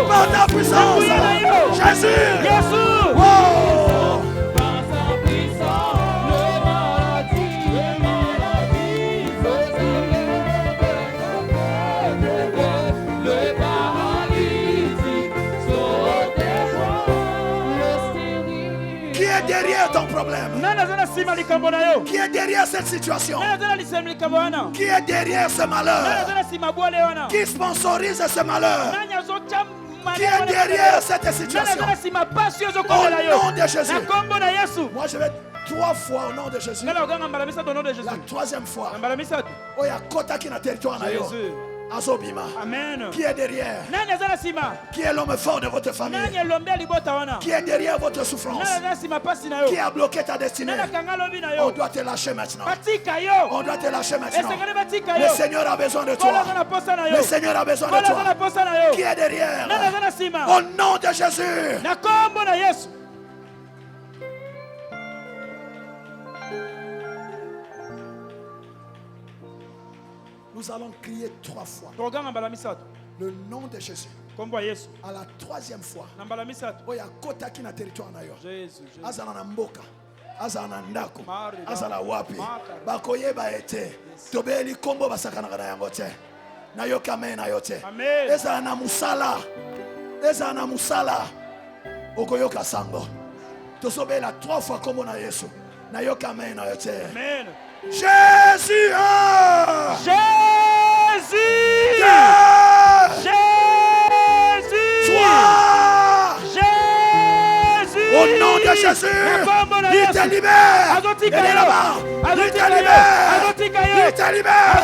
Par ta puissance, Jésus. Qui est derrière ton problème? Qui est derrière cette situation? Qui est derrière ce malheur? Qui sponsorise ce malheur? Qui est derrière cette situation? Au nom de Jésus. Moi je vais 3 fois au nom de Jésus. La troisième fois. Oya kota ki na territoire na yo. Azobima. Amen. Qui est derrière? Qui est l'homme fort de votre famille? Qui est derrière votre souffrance? Qui a bloqué ta destinée? On doit te lâcher maintenant. On doit te lâcher maintenant. Le Seigneur a besoin de toi. Le Seigneur a besoin de toi. Qui est derrière? Au nom de Jésus. Nous allons crier 3 fois le nom de Jésus. À la 3e fois, oya kota ki na territoire na yo. Azala na mboka, azala na ndako, azala wapi. Bakoyeba ete. Tobeli kombo basakana na yango te. Na yo kame na yo te. Ezala na musala. Ezala na musala. Okoyoka sango. Tosobela 3 fois kombo na Yesu. Na yo kame na yo te. Amen. Jésus! Jésus! Jésus! Jésus! Au nom de Jésus! Il te libère! Il est là-bas! Il te libère! Il te libère!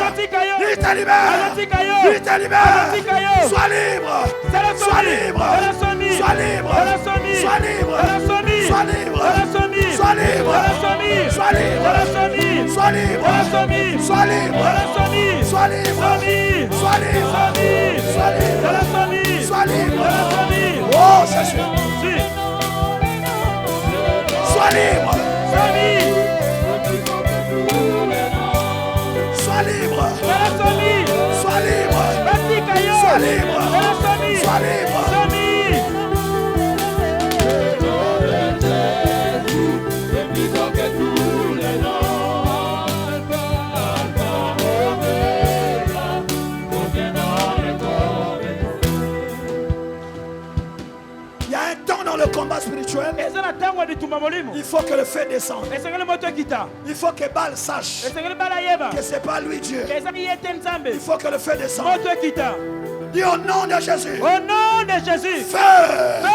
Il te libère! Il te libère! Sois libre! Sois libre! Sois libre! Sois libre! Sois libre! Sois libre! Sois libre! Sois libre! Sois libre! Sois libre! Sois libre! Sois libre! Sois libre! Oh Jésus! Sois libre! Sois libre! Sois libre! Sois libre! Sois libre! Sois libre! dans le combat spirituel, il faut que le feu descende. Il faut que Baal sache que ce n'est pas lui Dieu. Il faut que le feu descende. Dis au nom de Jésus. Au nom de Jésus. Feu. Feu.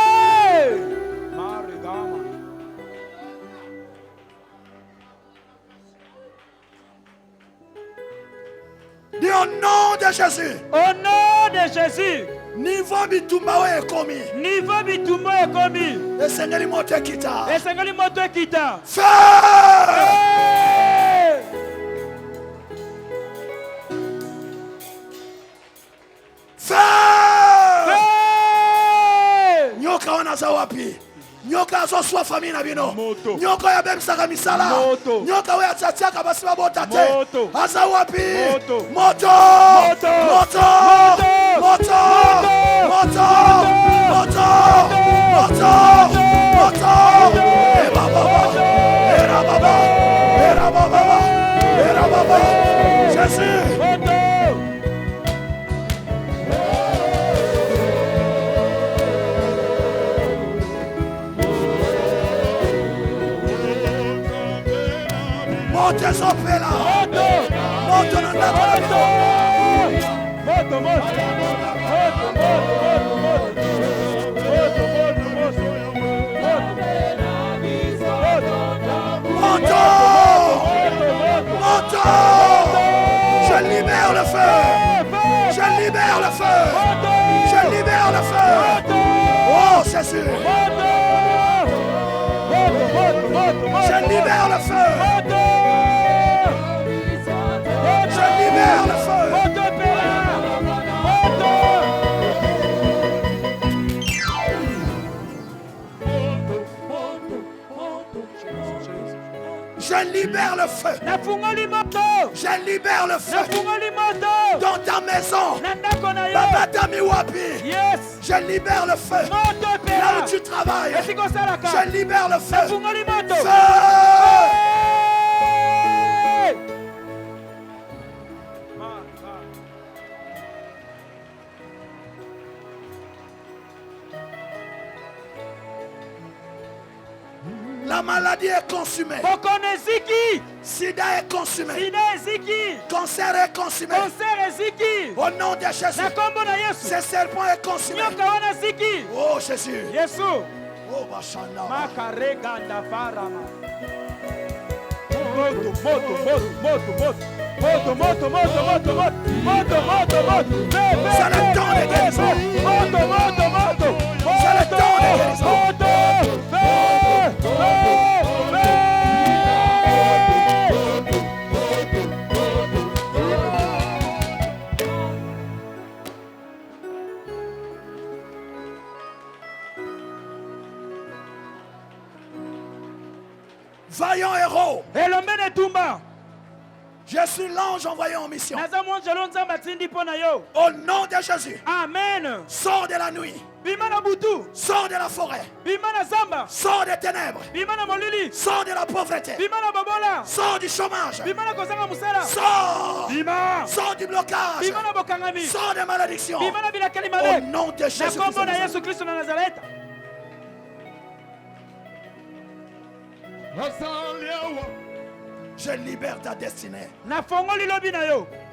Dis au nom de Jésus. Au nom de Jésus. Niveau bitumba est commis. Niveau bitumba est commis. Et Seigneur moto kita. Et Seigneur moto kita. Feu. Feu. Feu. Nyoka wanaza wapi? Nyoka zo swa famille na bino. Nyoka ya bemsaka misala. Nyoka we atatiaka basi babota te. Aza wapi? Moto. Moto. Moto. Moto. Moto. Moto. Moto. Moto. Era baba. Era baba. Era baba. Era baba. Jésus. Monte sopela. Moto na ndako. Moto moto. Moto. Moto. Je libère le feu. Je libère le feu. Je libère le feu. Oh Jésus. Je libère le feu. Je libère le feu. Je libère le feu. Je libère le feu. Dans ta maison. Yes. Je libère le feu. Là où tu travailles. Je libère le feu. Feu. La maladie est consumée. Sida est consumé. Cancer est consumé. Au nom de Jésus. Ce serpent est consumé. Oh Jésus. Oh Bashanda. C'est le temps de guérison. C'est le temps de guérison. Vaillant héros. Je suis l'ange envoyé en mission. Au nom de Jésus. Amen. Sors de la nuit. Sors de la forêt. Sors des ténèbres. Sors de la pauvreté. Sors du chômage. Sors. Sors du blocage. Sors des malédictions. Au nom de Jésus. Je libère ta destinée.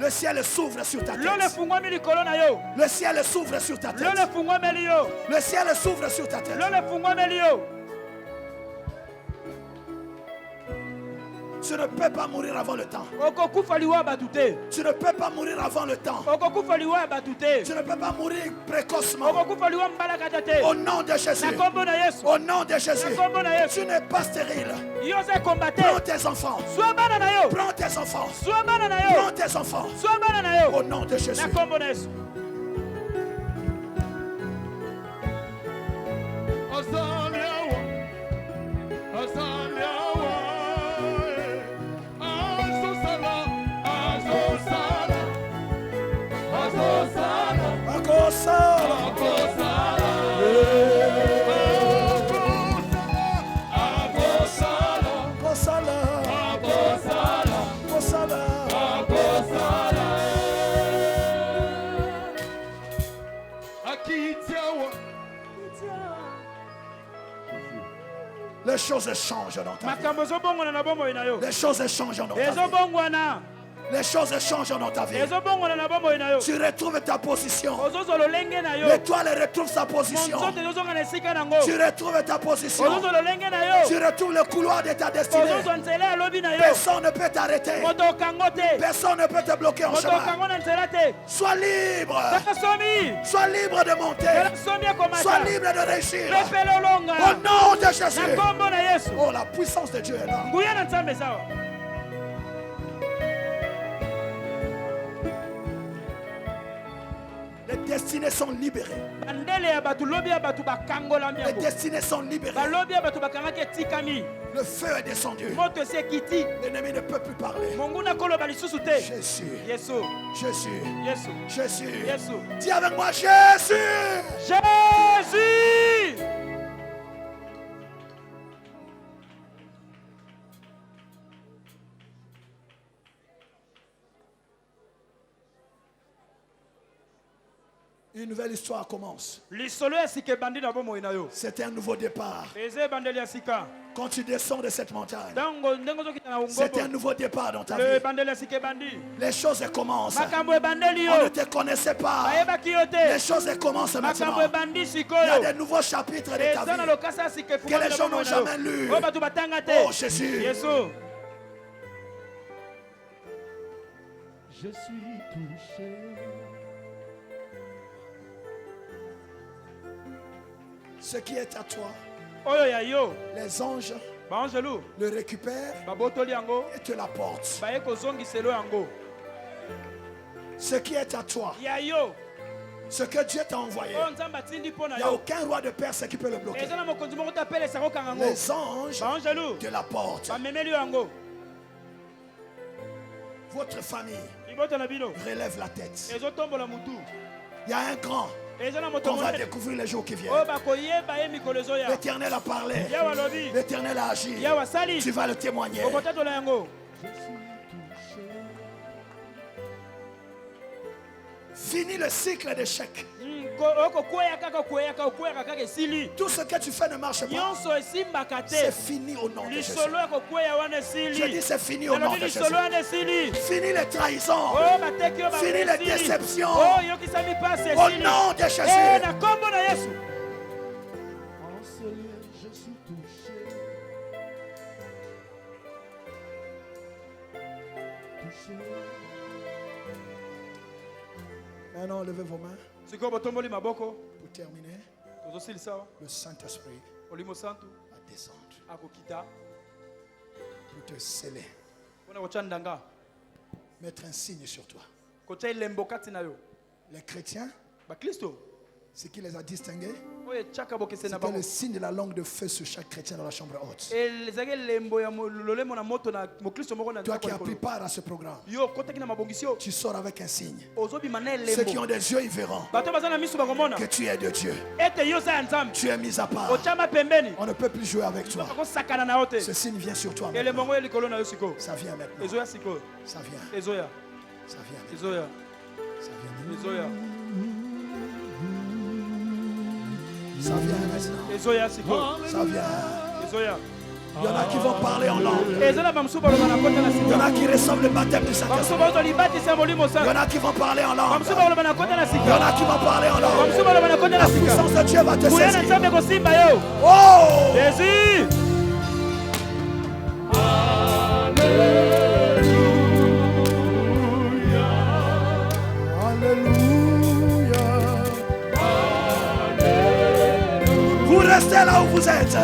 Le ciel s'ouvre sur ta tête. Le ciel s'ouvre sur ta tête. Le ciel s'ouvre sur ta tête. Tu ne peux pas mourir avant le temps. Tu ne peux pas mourir avant le temps. Tu ne peux pas mourir précocement. Au nom de Jésus. Au nom de Jésus. Tu n'es pas stérile. Prends tes enfants. Prends tes enfants. Prends tes enfants. Au nom de Jésus. Les choses changent dans ta vie. Les choses changent dans ta vie. Les choses changent dans ta vie. Tu retrouves ta position. L'étoile retrouve sa position. Tu retrouves ta position. Tu retrouves le couloir de ta destinée. Personne ne peut t'arrêter. Personne ne peut te bloquer en chemin. Sois libre. Sois libre de monter. Sois libre de réussir. Au nom de Jésus. Oh, la puissance de Dieu est là. Les destinées sont libérées. Les destinées sont libérées. Le feu est descendu. L'ennemi ne peut plus parler. Jésus. Jésus. Jésus. Dis avec moi Jésus. Jésus. Une nouvelle histoire commence. C'est un nouveau départ. Quand tu descends de cette montagne, c'est un nouveau départ dans ta vie. Les choses commencent. On ne te connaissait pas. Les choses commencent maintenant. Il y a des nouveaux chapitres de ta vie que les gens n'ont jamais lus. Oh Jésus. Je suis touché. Ce qui est à toi, les anges le récupèrent et te l'apportent. Ce qui est à toi, ce que Dieu t'a envoyé, il n'y a aucun roi de Perse qui peut le bloquer. Les anges te l'apportent. Votre famille relève la tête. Il y a un grand qu'on va découvrir les jours qui viennent. L'Éternel a parlé. L'Éternel a agi. Tu vas le témoigner. Fini le cycle d'échec. Tout ce que tu fais ne marche pas. C'est fini au nom de Jésus. Je dis c'est fini au nom de Jésus. Fini les trahisons. Fini les déceptions. Au nom de Jésus. Je suis touché. Maintenant, levez vos mains. Pour terminer, le Saint-Esprit va descendre pour te sceller, mettre un signe sur toi. Les chrétiens, ce qui les a distingués, c'était le signe de la langue de feu sur chaque chrétien dans la chambre haute. Toi qui as pris part à ce programme, tu sors avec un signe. Ceux qui ont des yeux, ils verront que tu es de Dieu. Tu es mis à part. On ne peut plus jouer avec toi. Ce signe vient sur toi maintenant. Ça vient maintenant. Ça vient. Ça vient. Ça vient. Ça vient maintenant. Ça vient. Il y en a qui vont parler en langue. Il y en a qui reçoivent le baptême du Saint-Esprit. Il y en a qui vont parler en langue. Il y en a qui vont parler en langue. La puissance de Dieu va te saisir. Oh! Jésus! Restez là où vous êtes.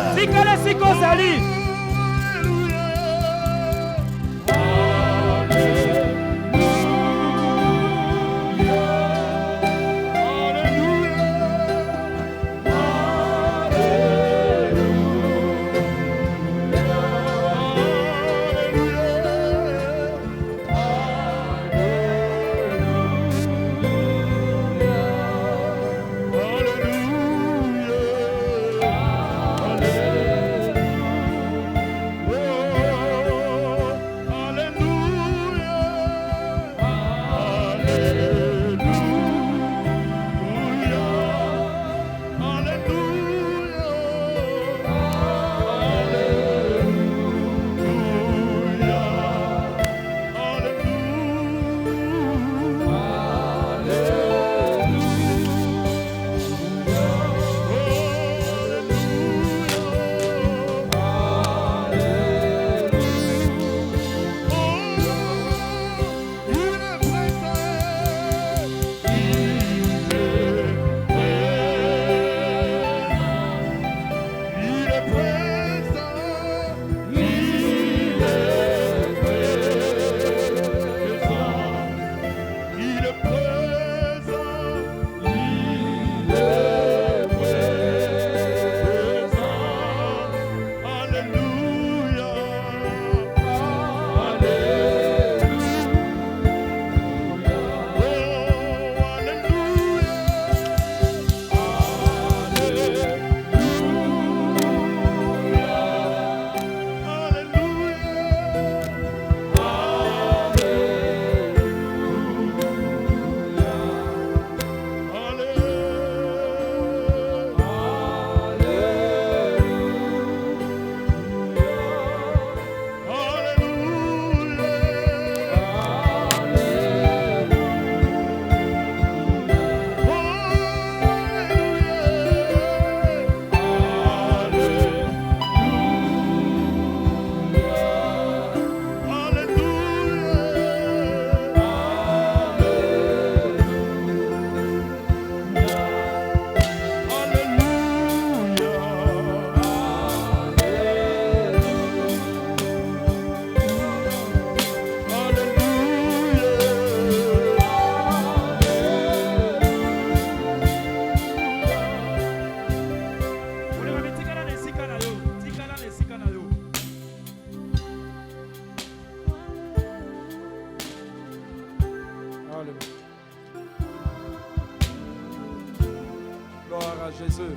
Jésus.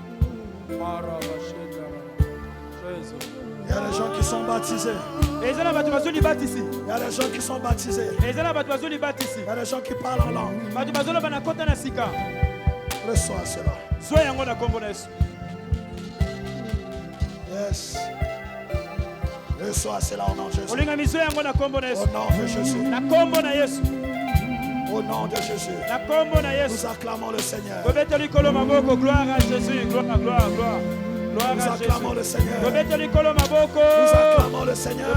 Il y a des gens qui sont baptisés. Il y a des gens qui sont baptisés. Il y a des gens qui parlent en langue. Reçois cela. Yes. Reçois cela au nom de Jésus. Au nom de Jésus. Au nom de Jésus. Nous acclamons le Seigneur. Gloire à Jésus. Gloire, gloire, gloire. Nous acclamons le Seigneur. Nous acclamons le Seigneur.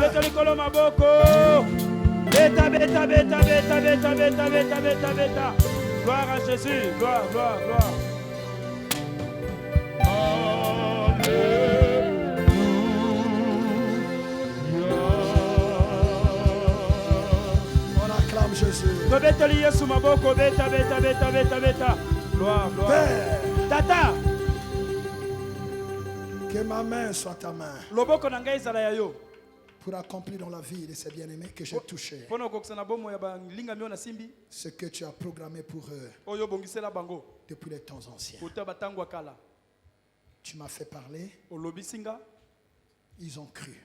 Gloire à Jésus. Gloire, gloire, gloire. On acclame Jésus. Gloire, gloire. Père. Tata. Que ma main soit ta main pour accomplir dans la vie de ces bien-aimés que j'ai touchés ce que tu as programmé pour eux depuis les temps anciens. Tu m'as fait parler, ils ont cru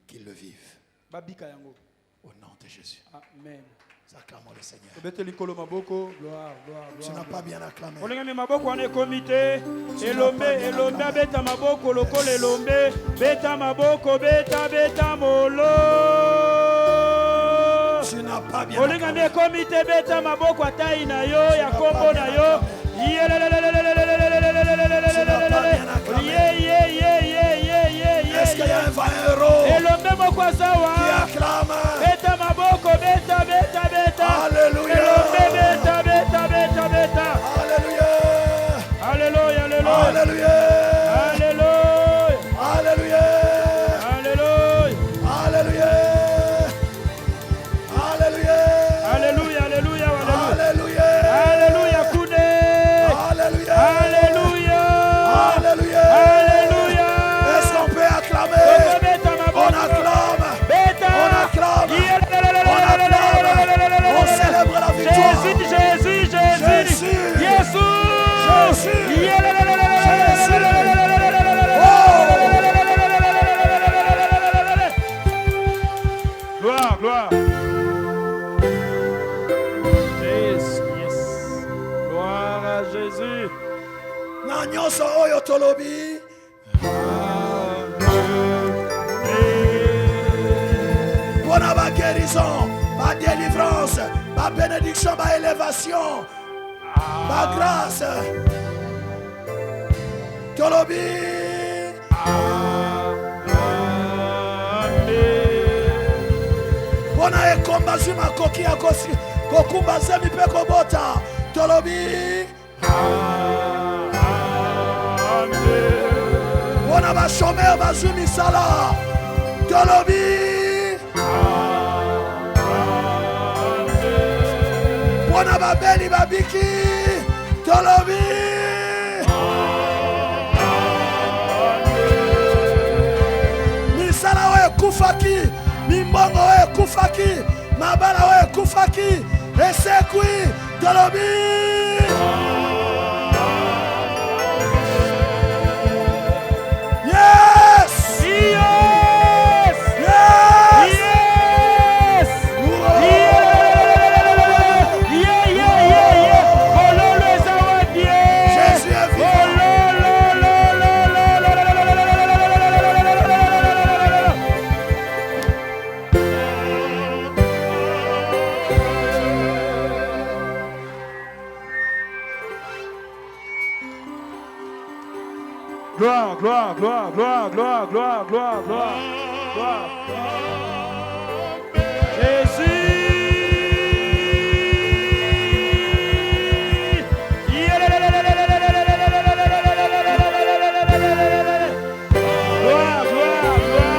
qu'ils le vivent. Au nom de Jésus. Amen. Nous acclamons le Seigneur. Tu n'as pas bien acclamé. Tu n'as pas bien Est-ce qu'il y a un vaillant héros qui acclame? Alléluia. Alléluia. Alléluia. Alléluia. Alléluia. Alléluia. Alléluia. Alléluia. Alléluia. Alléluia. Alléluia. Alléluia. Kune. Alléluia. Alléluia. Alléluia. Alléluia. Est-ce qu'on peut acclamer? On acclame. On acclame. On acclame. On célèbre la victoire. Jésus, Jésus, Jésus. Jésus. Jésus. Gloire, gloire. Yes, yes. Gloire à Jésus. Na nyonso oyo tolobi. Pour la guérison, ma délivrance, ma bénédiction, ma élévation, ma grâce. Tolobi. Bona ekomba zima koki akosi kokumba zemi pe kobota. Tolobi. Bona ba chômeur bazumi sala. Tolobi. Bona ba beli babiki. Tolobi. Misala oye kufaki. Mimbongo oye kufaki. Mabala oye kufaki. Esekwi. Tolobi. Yes! Yes! Yes! Yes! Oh! Jésus est vivant. Gloire, gloire, gloire, gloire, gloire, gloire, gloire, gloire, gloire. Jésus. Gloire, gloire, gloire.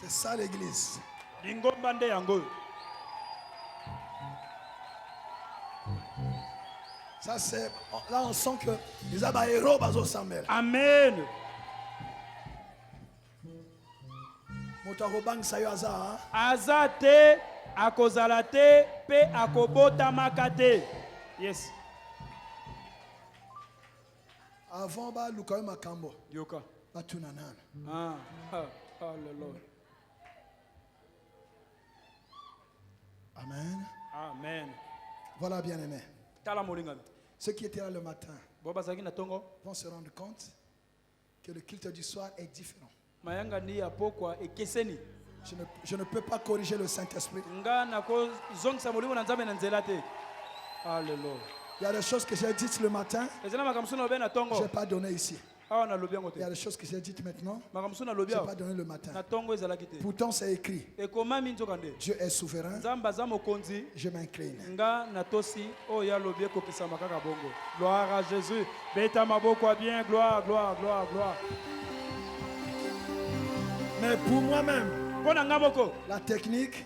C'est ça l'église. Lingomba yango. Ça c'est là on sent que les héros bazo Samuel. Amen. Motarobang sayo aza. Azate akozalate pe akobota makate. Yes. Avant ba lukayo makambo. Yoka. Batunanan. Hallelujah. Amen. Amen. Voilà, bien-aimés. Tala Ceux qui étaient là le matin vont se rendre compte que le culte du soir est différent. Je ne peux pas corriger le Saint-Esprit. Alléluia. Il y a des choses que j'ai dites le matin, je n'ai pas donné ici. Il y a des choses que j'ai dites maintenant, je n'ai pas donné le matin. Pourtant c'est écrit. Dieu est souverain. Je m'incline. Gloire à Jésus. Beta maboko bien, gloire, gloire, gloire, gloire. Mais pour moi-même, la technique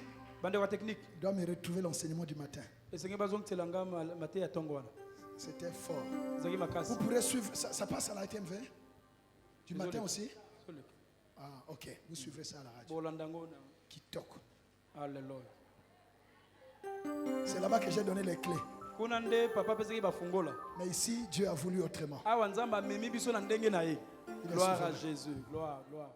doit me retrouver l'enseignement du matin. C'était fort. Vous pourrez suivre, ça passe à la TMV du matin aussi? Ah, ok, vous suivrez ça à la radio. Qui toque. Alléluia. C'est là-bas que j'ai donné les clés. Mais ici, Dieu a voulu autrement. Gloire à Jésus. Gloire, gloire.